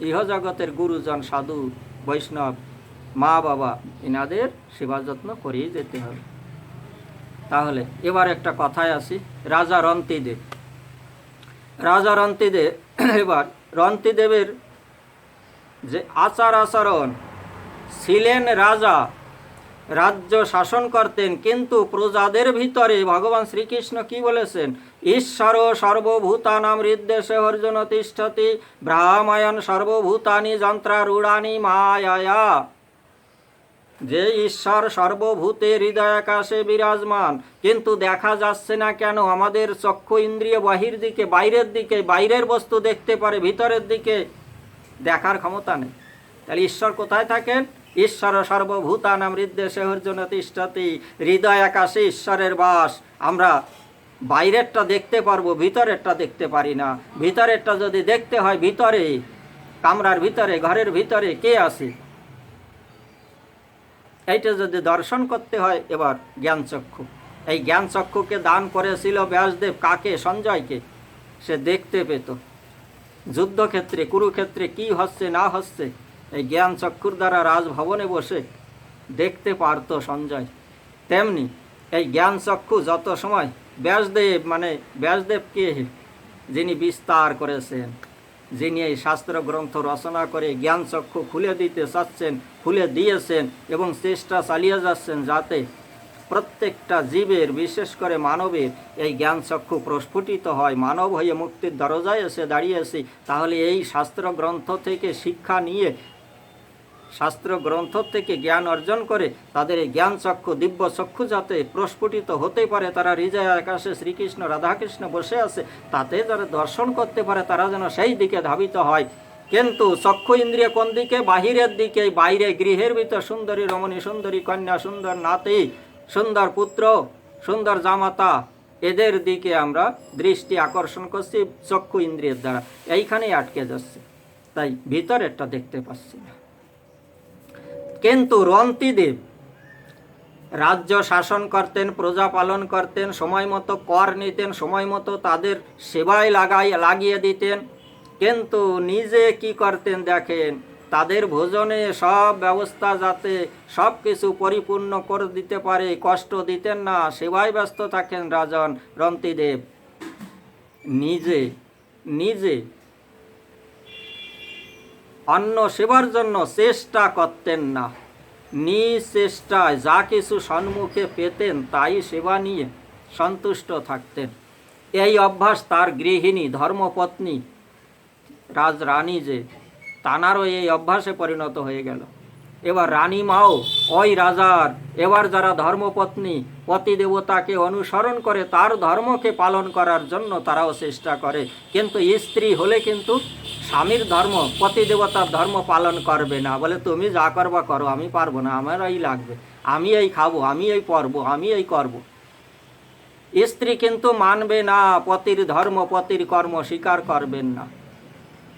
ইহ জগতের গুরুজন সাধু বৈষ্ণব মা বাবা এনাদের সেবা যত্ন করেই যেতে হবে। তাহলে এবার একটা কথায় আসি, রাজা রন্তিদেব। রাজা রন্তিদেব, এবার রন্তিদেবের যে আচার আচরণ, ছিলেন রাজা, রাজ্য শাসন করতেন, কিন্তু প্রজাদের ভিতরে ভগবান শ্রীকৃষ্ণ কি বলেছেন, ঈশ্বর সর্বভূতানাম হৃদ্দেশে অর্জুন তিষ্ঠতি ব্রাহ্ময়ন সর্বভূতানি যন্ত্রারূঢ়ানি মায়া। যে ঈশ্বর সর্বভূতে হৃদয় আকাশে বিরাজমান, কিন্তু দেখা যাচ্ছে না কেন? আমাদের চক্ষু ইন্দ্রিয় বাহির দিকে, বাইরের দিকে, বাইরের বস্তু দেখতে পারে, ভিতরের দিকে দেখার ক্ষমতা নেই। তাহলে ঈশ্বর কোথায় থাকেন? ঈশ্বর সর্বভূতানাম হৃদ্দেশে অর্জুন তিষ্ঠতি, হৃদয় আকাশে ঈশ্বরের বাস। আমরা বাইরেরটা দেখতে পারবো, ভিতরেরটা দেখতে পারি না। ভিতরেরটা যদি দেখতে হয়, ভিতরে, কামরার ভিতরে, ঘরের ভিতরে কে আছে, এইটা যদি দর্শন করতে হয়, এবার জ্ঞানচক্ষু। এই জ্ঞানচক্ষুকে দান করেছিল ব্যাসদেব কাকে? সঞ্জয়কে। সে দেখতে পেত যুদ্ধক্ষেত্রে, কুরুক্ষেত্রে কি হচ্ছে না হচ্ছে, এই জ্ঞানচক্ষুর দ্বারা রাজভবনে বসে দেখতে পারত সঞ্জয়। তেমনি এই জ্ঞানচক্ষু যত সময় ব্যাসদেব, মানে ব্যাসদেবকে যিনি বিস্তার করেছেন, যিনি এই শাস্ত্র গ্রন্থ রচনা করে জ্ঞানচক্ষু খুলে দিতে চাচ্ছেন, খুলে দিয়েছেন এবং চেষ্টা চালিয়ে যাচ্ছেন যাতে প্রত্যেকটা জীবের, বিশেষ করে মানবের এই জ্ঞানচক্ষু প্রস্ফুটিত হয়, মানব হয়ে মুক্তির দরজায় এসে দাঁড়িয়েছি। তাহলে এই শাস্ত্র গ্রন্থ থেকে শিক্ষা নিয়ে শাস্ত্র গ্রন্থ থেকে জ্ঞান অর্জন করে তাদের এই জ্ঞান চক্ষু দিব্য চক্ষু যাতে প্রস্ফুটিত হতে পারে, তারা হৃদয় আকাশে শ্রীকৃষ্ণ রাধাকৃষ্ণ বসে আছে তাতে যারা দর্শন করতে পারে তারা যেন সেই দিকে ধাবিত হয়। কিন্তু চক্ষু ইন্দ্রিয় কোন দিকে? বাহিরের দিকে। বাইরে গৃহের ভিতর সুন্দরী রমণী, সুন্দরী কন্যা, সুন্দর নাতি, সুন্দর পুত্র, সুন্দর জামাতা, এদের দিকে আমরা দৃষ্টি আকর্ষণ করছি চক্ষু ইন্দ্রিয়ের দ্বারা, এইখানেই আটকে যাচ্ছে, তাই ভিতরেরটা দেখতে পাচ্ছি না। কিন্তু রন্তিদেব রাজ্য শাসন করতেন, প্রজা পালন করতেন, সময় মতো কর নিতেন, সময় মতো তাদের সেবায় লাগিয়ে দিতেন। কিন্তু নিজে কি করতেন দেখেন, তাদের ভোজনে সব ব্যবস্থা যাতে সব কিছু পরিপূর্ণ করে দিতে পারে, কষ্ট দিতেন না, সেবায় ব্যস্ত থাকেন রাজন রন্তিদেব। নিজে নিজে অন্ন সেবার জন্য চেষ্টা করতেন না, নিজ চেষ্টায় যা কিছু সম্মুখে পেতেন তাই সেবা নিয়ে সন্তুষ্ট থাকতেন। এই অভ্যাস তার গৃহিণী ধর্মপত্নী রাজরানী যে তানারও এই অভ্যাসে পরিণত হয়ে গেল। এবার রানী মাও ওই রাজার এবার যারা ধর্মপত্নী পতি দেবতাকে অনুসরণ করে তার ধর্মকে পালন করার জন্য তারাও চেষ্টা করে, কিন্তু স্ত্রী হলে কিন্তু স্বামীর ধর্ম পতি দেবতার ধর্ম পালন করবে না, বলে তুমি যা করবা করো, আমি পারবো না, আমার এই লাগবে, আমি এই খাবো, আমি এই পরবো, আমি এই করব। স্ত্রী কিন্তু মানবে না পতির ধর্ম, পতির কর্ম স্বীকার করবেন না।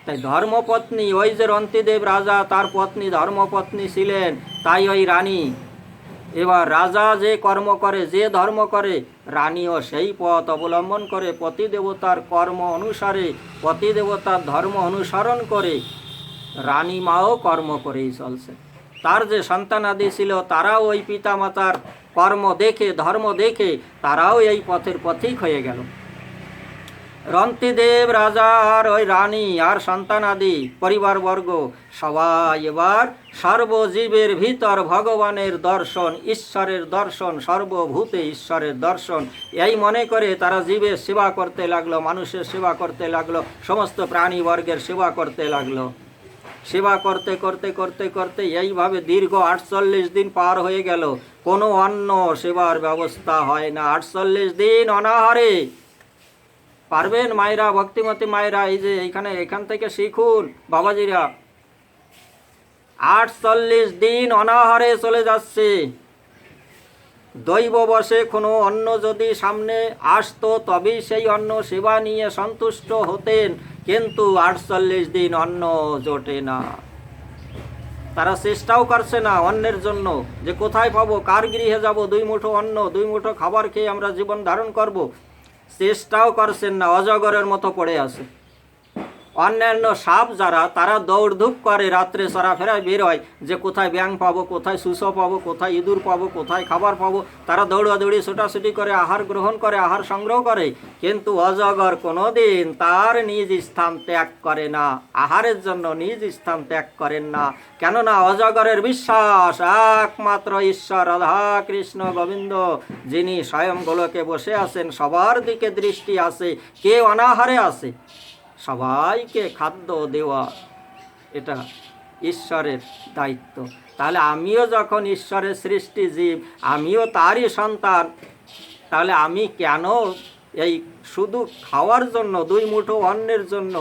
তাই ধর্মপত্নী ওই যে রন্তিদেব রাজা তার পত্নী ধর্মপত্নী ছিলেন, তাই ওই রানী এবার রাজা যে কর্ম করে, যে ধর্ম করে, রানীও সেই পথ অবলম্বন করে, পতি দেবতার কর্ম অনুসারে, পতি দেবতার ধর্ম অনুসরণ করে রানী মাও কর্ম করেই চলছে। তার যে সন্তানাদি ছিল তারাও ওই পিতামাতার কর্ম দেখে, ধর্ম দেখে তারাও এই পথের পথিক হয়ে গেল। রন্তিদেব রাজা আর ওই রানী আর সন্তানাদি পরিবারবর্গ সবাই এবার সর্বজীবের ভিতর ভগবানের দর্শন, ঈশ্বরের দর্শন, সর্বভূতে ঈশ্বরের দর্শন এই মনে করে তারা জীবের সেবা করতে লাগলো, মানুষের সেবা করতে লাগলো, সমস্ত প্রাণীবর্গের সেবা করতে লাগলো। সেবা করতে করতে করতে করতে এইভাবে দীর্ঘ 48 দিন পার হয়ে গেল, কোনো অন্ন সেবার ব্যবস্থা হয় না। 48 দিন অনাহারে। পারবেন মায়েরা, ভক্তিমতী মায়েরা, এই যে এখান থেকে শিখুন বাবাজিরা, 48 দিন অনাহারে চলে যাচ্ছে। দৈব বশে কোনো অন্ন যদি সামনে আসতো তবেই সেই অন্ন সেবা নিয়ে সন্তুষ্ট হতেন, কিন্তু 48 দিন অন্ন জোটে না। তারা চেষ্টাও করছে না অন্নের জন্য, যে কোথায় পাবো, কার গৃহে যাব, 2 মুঠো অন্ন, 2 মুঠো খাবার খেয়ে আমরা জীবন ধারণ করব, চেষ্টাও করছেন না, অজগরের মতো পড়ে আছে। অন্যান্য সাপ যারা তারা দৌড়ধূপ করে, রাত্রে চলাফেরায় বের হয় যে কোথায় ব্যাং পাবো, কোথায় সুসো পাবো, কোথায় ইঁদুর পাবো, কোথায় খাবার পাবো, তারা দৌড়াদৌড়ি ছোটাছুটি করে আহার গ্রহণ করে, আহার সংগ্রহ করে। কিন্তু অজগর কোনোদিন তার নিজ স্থান ত্যাগ করে না, আহারের জন্য নিজ স্থান ত্যাগ করেন না। কেননা অজগরের বিশ্বাস একমাত্র ঈশ্বর রাধা কৃষ্ণ গোবিন্দ, যিনি স্বয়ং গোলকে বসে আছেন, সবার দিকে দৃষ্টি আছে, কে অনাহারে আছে, সবাইকে খাদ্য দেওয়া এটা ঈশ্বরের দায়িত্ব। তাহলে আমিও যখন ঈশ্বরের সৃষ্টি জীব, আমিও তারই সন্তান, তাহলে আমি কেন এই শুধু খাওয়ার জন্য, 2 মুঠো অন্নের জন্য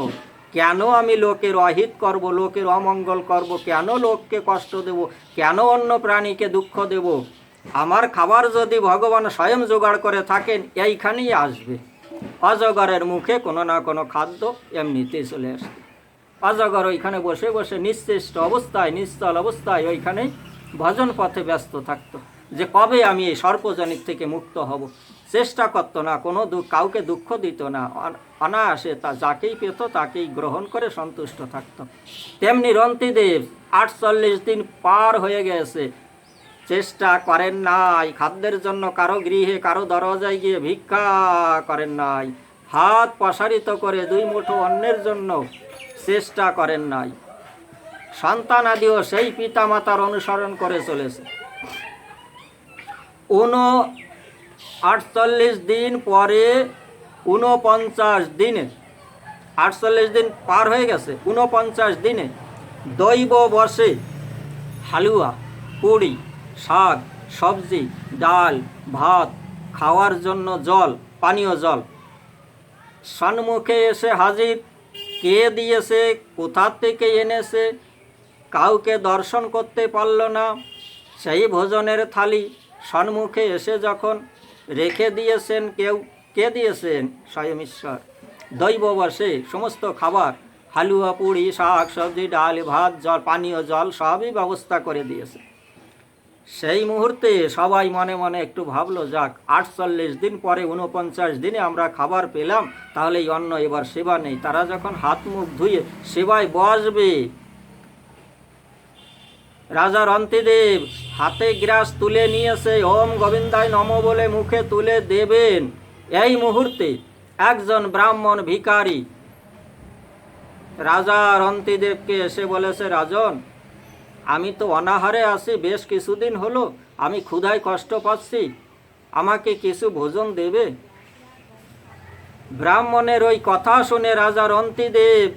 কেন আমি লোকের অহিত করব, লোকের অমঙ্গল করব, কেন লোককে কষ্ট দেব, কেন অন্য প্রাণীকে দুঃখ দেব? আমার খাবার যদি ভগবান স্বয়ং জোগাড় করে থাকেন, এইখানেই আসবে। অজগরের মুখে কোনো না কোনো খাদ্য এমনিতেই চলে আসবে। অজগর ওইখানে বসে বসে নিশ্চেষ্ট অবস্থায়, নিশ্চল অবস্থায় ওইখানে ভজন পথে ব্যস্ত থাকতো, যে কবে আমি এই সর্পজনিত থেকে মুক্ত হব। চেষ্টা করতো না, কোনো কাউকে দুঃখ দিত না, অনায়াসে তা যাকেই পেত তাকেই গ্রহণ করে সন্তুষ্ট থাকত। তেমনি রন্তিদেব 48 দিন পার হয়ে গেছে, চেষ্টা করেন নাই খাদ্যের জন্য, কারো গৃহে কারো দরজায় গিয়ে ভিক্ষা করেন নাই, হাত প্রসারিত করে 2 মুঠো অন্নের জন্য চেষ্টা করেন নাই। সন্তান আদিও সেই পিতা মাতার অনুসরণ করে চলেছে। 48 দিন পরে 49 দিনে, 48 দিন পার হয়ে গেছে, 49 দিনে দৈব বশে হালুয়া, পুরি, শাক, সবজি, ডাল, ভাত, খাওয়ার জন্য জল, পানীয় জল সম্মুখে এসে হাজির। কে দিয়েছে, কোথা থেকে এনেছে, কাউকে দর্শন করতে পারল না। সেই ভোজনের থালি সম্মুখে এসে যখন রেখে দিয়েছেন, কে দিয়েছেন? স্বয়ং ঈশ্বর। দৈববশে সমস্ত খাবার, হালুয়া, পুরি, শাক, সবজি, ডাল, ভাত, জল, পানীয় জল সবই ব্যবস্থা করে দিয়েছে। সেই মুহূর্তে সবাই মনে মনে একটু ভাবলো, যাক 48 দিন পরে 49 দিনে আমরা খাবার পেলাম, তাহলে এই অন্ন এবার সেবা নেই। তারা যখন হাত মুখ ধুয়ে সেবায় বসবে, রাজা রন্তিদেব হাতে গ্রাস তুলে নিয়েছে, ওম গোবিন্দায় নম বলে মুখে তুলে দেবেন। এই মুহূর্তে একজন ব্রাহ্মণ ভিখারি রাজা রন্তিদেবকে এসে বলেছে, রাজন, আমি তো অনাহারে আছি, বেশ কিছুদিন হলো, আমি ক্ষুধায় কষ্ট পাচ্ছি, আমাকে কিছু ভোজন দেবে? ব্রাহ্মণের ওই কথা শুনে রাজা রন্তিদেব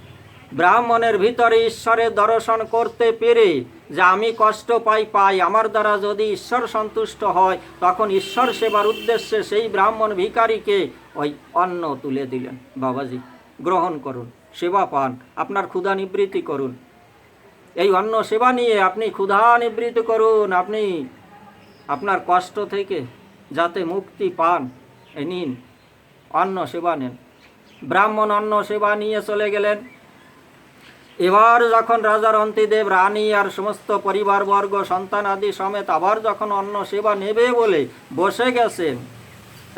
ব্রাহ্মণের ভিতরে ঈশ্বরের দর্শন করতে পেরে, যে আমি কষ্ট পাই, আমার দ্বারা যদি ঈশ্বর সন্তুষ্ট হয়, তখন ঈশ্বর সেবার উদ্দেশ্যে সেই ব্রাহ্মণ ভিখারিকে ওই অন্ন তুলে দিলেন। বাবাজি, গ্রহণ করুন, সেবা পান, আপনার ক্ষুধা নিবৃত্তি করুন। এই অন্ন সেবা নিয়ে আপনি ক্ষুধা নিবৃত্তি করুন, আপনি আপনার কষ্ট থেকে যাতে মুক্তি পান, নিন, অন্ন সেবা নেন। ব্রাহ্মণ অন্ন সেবা নিয়ে চলে গেলেন। এবার যখন রাজা রন্তিদেব রানী আর সমস্ত পরিবারবর্গ সন্তান আদি সমেত আবার যখন অন্ন সেবা নেবে বলে বসে গেছেন,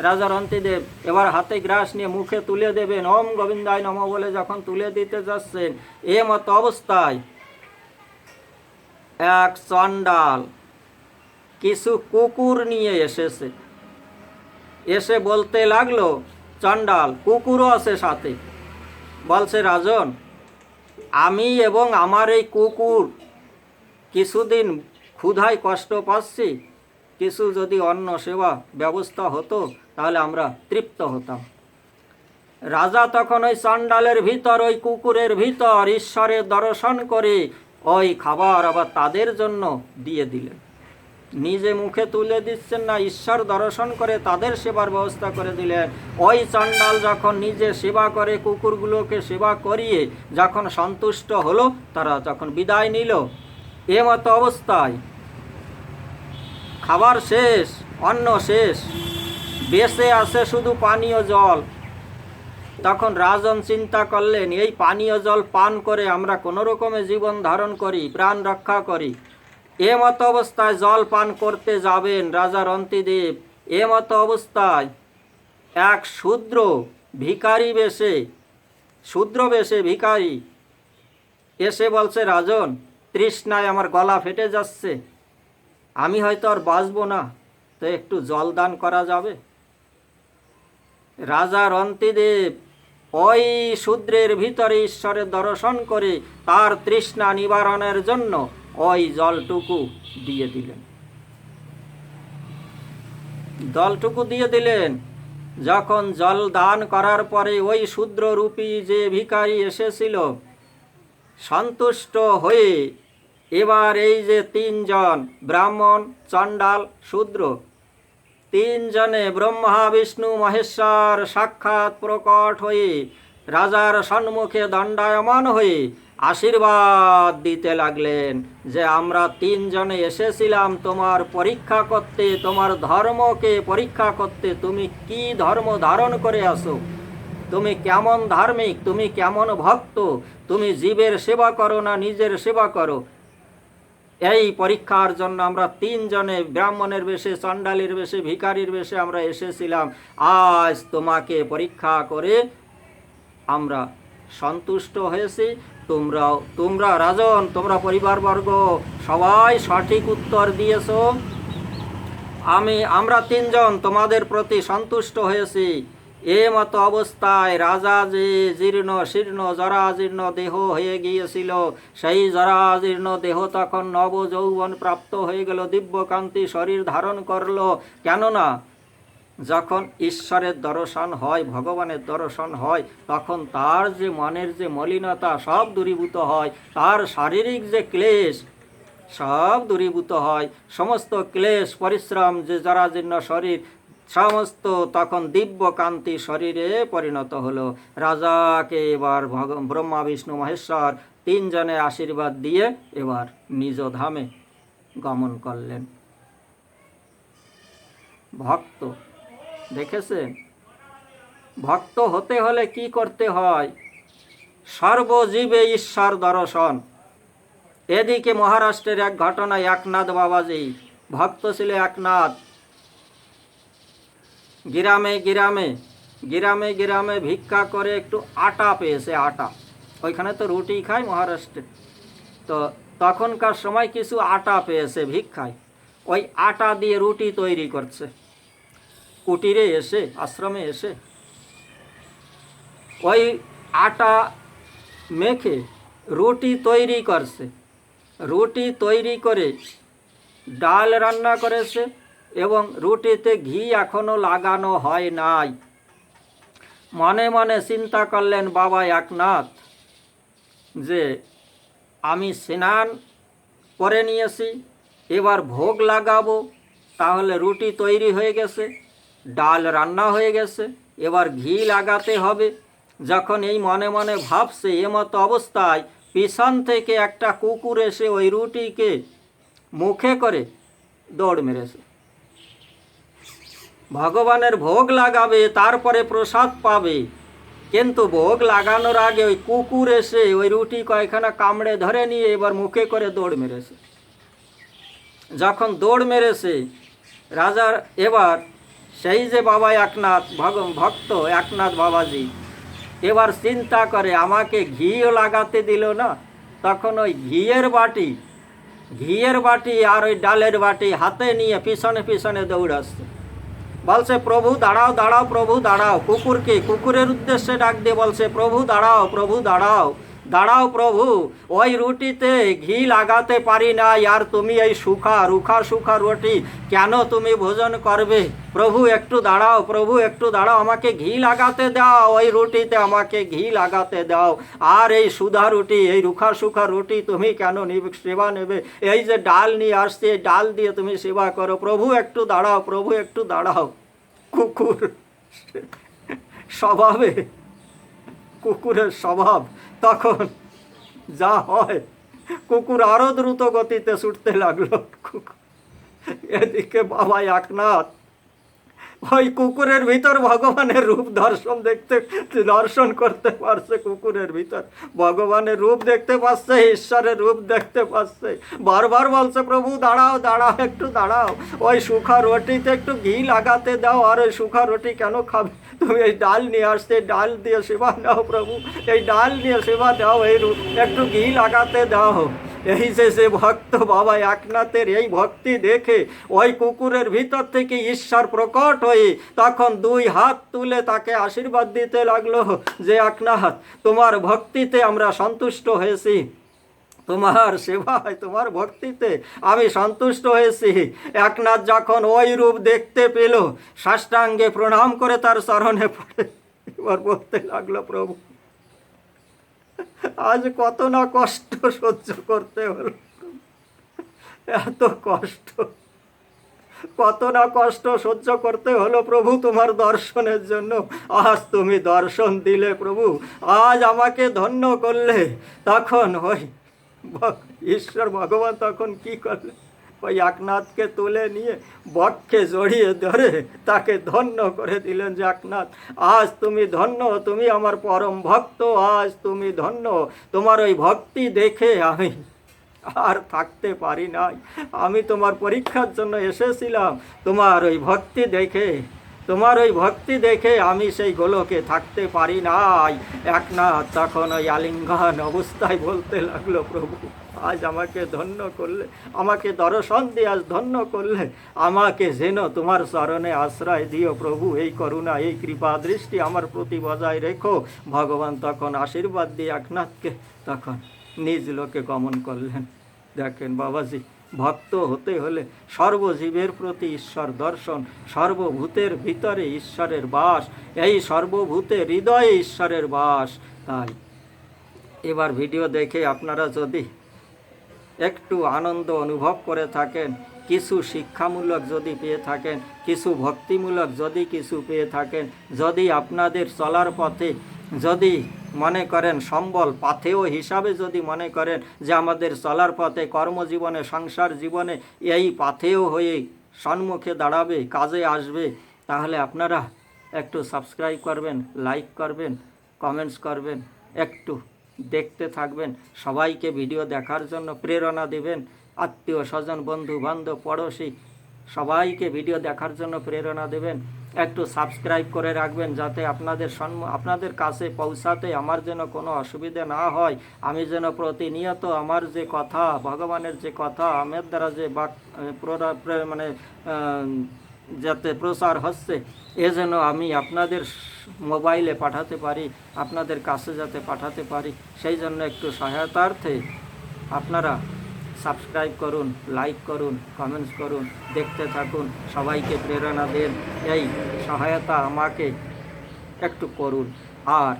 রাজা রন্তিদেব এবার হাতে গ্রাস নিয়ে মুখে তুলে দেবেন, ওম গোবিন্দায় নম বলে যখন তুলে দিতে যাচ্ছেন, এ মতো অবস্থায় এক চণ্ডাল কিছু কুকুর নিয়ে এসেছে। এসে বলতে লাগলো, চণ্ডাল, কুকুরও আছে সাথে, বলছে, রাজন, আমি এবং আমার এই কুকুর কিছুদিন ক্ষুধায় কষ্ট পাচ্ছি, কিছু যদি অন্ন সেবা ব্যবস্থা হতো তাহলে আমরা তৃপ্ত হতাম। রাজা তখন ওই চণ্ডালের ভিতর, ওই কুকুরের ভিতর ঈশ্বরের দর্শন করে ওই খাবার আবার তাদের জন্য দিয়ে দিলেন। নিজে মুখে তুলে দিচ্ছেন না, ঈশ্বর দর্শন করে তাদের সেবার ব্যবস্থা করে দিলেন। ওই চণ্ডাল যখন নিজে সেবা করে, কুকুরগুলোকে সেবা করিয়ে যখন সন্তুষ্ট হলো, তারা যখন বিদায় নিল, এ মতো অবস্থায় খাবার শেষ, অন্ন শেষ, বেঁচে আছে শুধু পানীয় জল। তখন রাজন চিন্তা করলেন, এই পানীয় জল পান করে আমরা কোনো রকমে জীবন ধারণ করি, প্রাণ রক্ষা করি। এ মতো অবস্থায় জল পান করতে যাবেন রাজা রন্তিদেব। এ মতো অবস্থায় এক শূদ্র বেশে ভিখারি এসে বলছে, রাজন, তৃষ্ণায় আমার গলা ফেটে যাচ্ছে, আমি হয়তো আর বাঁচবো না, তো একটু জল দান করা যাবে? রাজা রন্তিদেব ওই শূদ্রের ভিতরে ঈশ্বরের দর্শন করে তার তৃষ্ণা নিবারণের জন্য ওই জলটুকু দিয়ে দিলেন। যখন জল দান করার পরে ওই শূদ্ররূপী যে ভিখারি এসেছিল সন্তুষ্ট হয়ে, এবার এই যে তিনজন ব্রাহ্মণ, চণ্ডাল, শূদ্র, তিনজনে ব্রহ্মা বিষ্ণু মহেশ্বর সাক্ষাৎ প্রকট হয়ে রাজার সম্মুখে দণ্ডায়মান হয়ে আশীর্বাদ দিতে লাগলেন, যে আমরা তিনজনে এসেছিলাম তোমার পরীক্ষা করতে, তোমার ধর্মকে পরীক্ষা করতে। তুমি কি ধর্ম ধারণ করে আসো, তুমি কেমন ধার্মিক, তুমি কেমন ভক্ত, তুমি জীবের সেবা করো না নিজের সেবা করো। এই পরীক্ষার জন্য আমরা তিনজনে ব্রাহ্মণের বেশে, চণ্ডালের বেশে, ভিখারির বেশে আমরা এসেছিলাম। আজ তোমাকে পরীক্ষা করে আমরা সন্তুষ্ট হয়েছি। তোমরা রাজন, তোমরা পরিবারবর্গ সবাই সঠিক উত্তর দিয়েছ। আমরা তিনজন তোমাদের প্রতি সন্তুষ্ট হয়েছি। এ মতো অবস্থায় রাজা যে জীর্ণ শীর্ণ জরাজীর্ণ দেহ হয়ে গিয়েছিল, সেই জরাজীর্ণ দেহ তখন নব যৌবন প্রাপ্ত হয়ে গেল, দিব্যকান্তি শরীর ধারণ করলো। কেননা যখন ঈশ্বরের দর্শন হয়, ভগবানের দর্শন হয়, তখন তার যে মনের যে মলিনতা সব দূরীভূত হয়, তার শারীরিক যে ক্লেশ সব দূরীভূত হয়, সমস্ত ক্লেশ পরিশ্রম যে জরাজীর্ণ শরীর সমস্ত তখন দিব্য কান্তি শরীরে পরিণত হলো। রাজাকে এবার ব্রহ্মা বিষ্ণু মহেশ্বর তিনজনে আশীর্বাদ দিয়ে এবার নিজ ধামে গমন করলেন। ভক্ত দেখেছেন, ভক্ত হতে হলে কি করতে হয়? সর্বজীবে ঈশ্বর দর্শন। এদিকে মহারাষ্ট্রের এক ঘটনা, একনাথ বাবাজি ভক্ত ছিল। একনাথ গ্রামে গ্রামে ভিক্ষা করে একটু আটা পেয়েছে। আটা, ওইখানে তো রুটি খায় মহারাষ্ট্রে, তো তখনকার সময় কিছু আটা পেয়েছে ভিক্ষায়। ওই আটা দিয়ে রুটি তৈরি করছে। কুটিরে এসে, আশ্রমে এসে ওই আটা মেখে রুটি তৈরি করছে। রুটি তৈরি করে ডাল রান্না করেছে এবং রুটিতে ঘি এখনো লাগানো হয় নাই। মনে মনে চিন্তা করলেন বাবা একনাথ যে আমি স্নান করে নিয়েছি, এবার ভোগ লাগাবো, তাহলে রুটি তৈরি হয়ে গেছে, ডাল রান্না হয়ে গেছে, এবার ঘি লাগাতে হবে। যখন এই মনে মনে ভাবছে, এমতো অবস্থায় পিছন থেকে একটা কুকুর এসে ওই রুটিকে মুখে করে দৌড় মেরেছে। ভগবানের ভোগ লাগাবে, তারপরে প্রসাদ পাবে, কিন্তু ভোগ লাগানোর আগে ওই কুকুর এসে ওই রুটি কয়েকখানা কামড়ে ধরে নিয়ে এবার মুখে করে দৌড় মেরেছে। যখন দৌড় মেরেছে রাজার, এবার সেই যে বাবা একনাথ ভক্ত একনাথ বাবাজি এবার চিন্তা করে আমাকে ঘিও লাগাতে দিল না। তখন ওই ঘিয়ের বাটি আর ওই ডালের বাটি হাতে নিয়ে পিছনে পিছনে দৌড়াচ্ছে। বলছে প্রভু দাঁড়াও দাঁড়াও, প্রভু দাঁড়াও। কুকুরের উদ্দেশ্যে ডাক দিয়ে বলছে প্রভু দাঁড়াও, প্রভু দাঁড়াও, দাঁড়াও প্রভু, ওই রুটিতে ঘি লাগাতে পারি না, আর তুমি এই রুখা রুটি কেন তুমি ভোজন করবে? প্রভু একটু দাঁড়াও, প্রভু একটু দাঁড়াও, আমাকে ঘি লাগাতে দাও, ওই রুটিতে আমাকে ঘি লাগাতে দাও। আর এই সুধা রুটি, এই রুখা রুটি তুমি কেন সেবা নেবে? এই যে ডাল নিয়ে আসছে, এই ডাল দিয়ে তুমি সেবা করো। প্রভু একটু দাঁড়াও, প্রভু একটু দাঁড়াও। কুকুরের স্বভাব তখন যা হয়, কুকুর আরো দ্রুত গতিতে ছুটতে লাগলো। এদিকে বাবা একনাথ ওই কুকুরের ভিতর ভগবানের রূপ দর্শন করতে পারছে। কুকুরের ভিতর ভগবানের রূপ দেখতে পাচ্ছে, ঈশ্বরের রূপ দেখতে পাচ্ছে। বারবার বলছে প্রভু দাঁড়াও দাঁড়াও, একটু দাঁড়াও, ওই সুখা রুটিতে একটু ঘি লাগাতে দাও। আর ওই সুখা রুটি কেন খাবে? তুমি এই ডাল নিয়ে আসতে, ডাল দিয়ে সেবা দাও প্রভু, এই ডাল নিয়ে সেবা দাও, এই একটু ঘি লাগাতে দাও। এই যে ভক্ত বাবা একনাথের এই ভক্তি দেখে ওই কুকুরের ভিতর থেকে ঈশ্বর প্রকট হয়ে তখন দুই হাত তুলে তাকে আশীর্বাদ দিতে লাগলো যে একনাথ, তোমার ভক্তিতে আমরা সন্তুষ্ট হয়েছি, তোমার সেবায় তোমার ভক্তিতে আমি সন্তুষ্ট হয়েছি। একনাথ যখন ওই রূপ দেখতে পেল, সাষ্টাঙ্গে প্রণাম করে তার চরণে পড়ে এবার বলতে লাগলো প্রভু আজ কত না কষ্ট সহ্য করতে হলো, এত কষ্ট, কত না কষ্ট সহ্য করতে হলো প্রভু তোমার দর্শনের জন্য। আজ তুমি দর্শন দিলে প্রভু, আজ আমাকে ধন্য করলে। তখন ওই ঈশ্বর ভগবান তখন কি করলেন, ওই একনাথকে তুলে নিয়ে বক্ষে জড়িয়ে ধরে তাকে ধন্য করে দিলেন যে একনাথ আজ তুমি ধন্য, তুমি আমার পরম ভক্ত, আজ তুমি ধন্য। তোমার ওই ভক্তি দেখে আমি আর থাকতে পারি নাই, আমি তোমার পরীক্ষার জন্য এসেছিলাম, তোমার ওই ভক্তি দেখে আমি সেই গোলকে থাকতে পারি নাই। একনাথ তখন ওই আলিঙ্গন অবস্থায় বলতে লাগলো প্রভু আজ আমাকে ধন্য করলে, আমাকে দর্শন দিয়ে আজ ধন্য করলে, আমাকে যেন তোমার চরণে আশ্রয় দিও প্রভু, এই করুণা এই কৃপা দৃষ্টি আমার প্রতি বজায় রেখো। ভগবান তখন আশীর্বাদ দিয়ে একনাথকে তখন নিজ লোকে গমন করলেন। দেখেন বাবাজি, ভক্ত হতে হলে সর্বজীবের প্রতি ঈশ্বর দর্শন, সর্বভূতের ভিতরে ঈশ্বরের বাস, এই সর্বভূতে হৃদয়ে ঈশ্বরের বাস। তাই এবার ভিডিও দেখে আপনারা যদি একটু আনন্দ অনুভব করে থাকেন, কিছু শিক্ষামূলক যদি পেয়ে থাকেন, কিছু ভক্তিমূলক যদি কিছু পেয়ে থাকেন, যদি আপনাদের চলার পথে যদি মনে করেন সম্বল পাথেয় হিসাবে যদি মনে করেন যে আমাদের চলার পথে কর্মজীবনে সংসার জীবনে এই পাথেয় হয়ে সম্মুখে দাঁড়াবে, কাজে আসবে, তাহলে আপনারা একটু সাবস্ক্রাইব করবেন, লাইক করবেন, কমেন্টস করবেন, একটু দেখতে থাকবেন, সবাইকে ভিডিও দেখার জন্য প্রেরণা দেবেন, আত্মীয় স্বজন বন্ধু বান্ধব পড়োশি সবাইকে ভিডিও দেখার জন্য প্রেরণা দেবেন, একটু সাবস্ক্রাইব করে রাখবেন যাতে আপনাদের কাছে পৌঁছাতে আমার যেন কোনো অসুবিধা না হয়, আমি যেন প্রতিনিয়ত আমার যে কথা ভগবানের যে কথা আমার দ্বারা যে মানে যাতে প্রচার হচ্ছে যেন আমি আপনাদের মোবাইলে পাঠাতে পারি, আপনাদের কাছে যাতে পাঠাতে পারি, সেই জন্য একটু সহায়তার্থে আপনারা সাবস্ক্রাইব করুন, লাইক করুন, কমেন্টস করুন, দেখতে থাকুন, সবাইকে প্রেরণা দেন, এই সহায়তা আমাকে একটু করুন। আর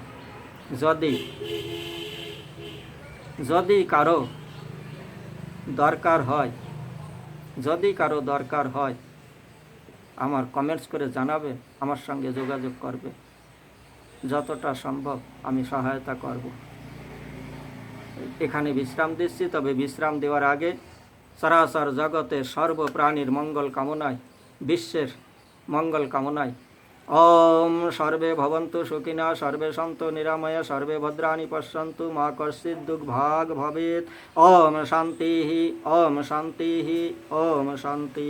যদি কারো দরকার হয় আমার কমেন্টস করে জানাবে, আমার সঙ্গে যোগাযোগ করবে, যতটা সম্ভব আমি সহায়তা করব। এখানে বিশ্রাম দিচ্ছি, তবে বিশ্রাম দেওয়ার আগে সরাসর জগতের সর্বপ্রাণীর মঙ্গল কামনায়, বিশ্বের মঙ্গল কামনায় ওম সর্বে ভবন্তু সুখিনা, সর্বে সন্তু নিরাময়, সর্বে ভদ্রাণি পশ্যন্তু, মা কশ্চিৎ দুর্ভাগ ভবেৎ। ওম শান্তি, ওম শান্তি, ওম শান্তি।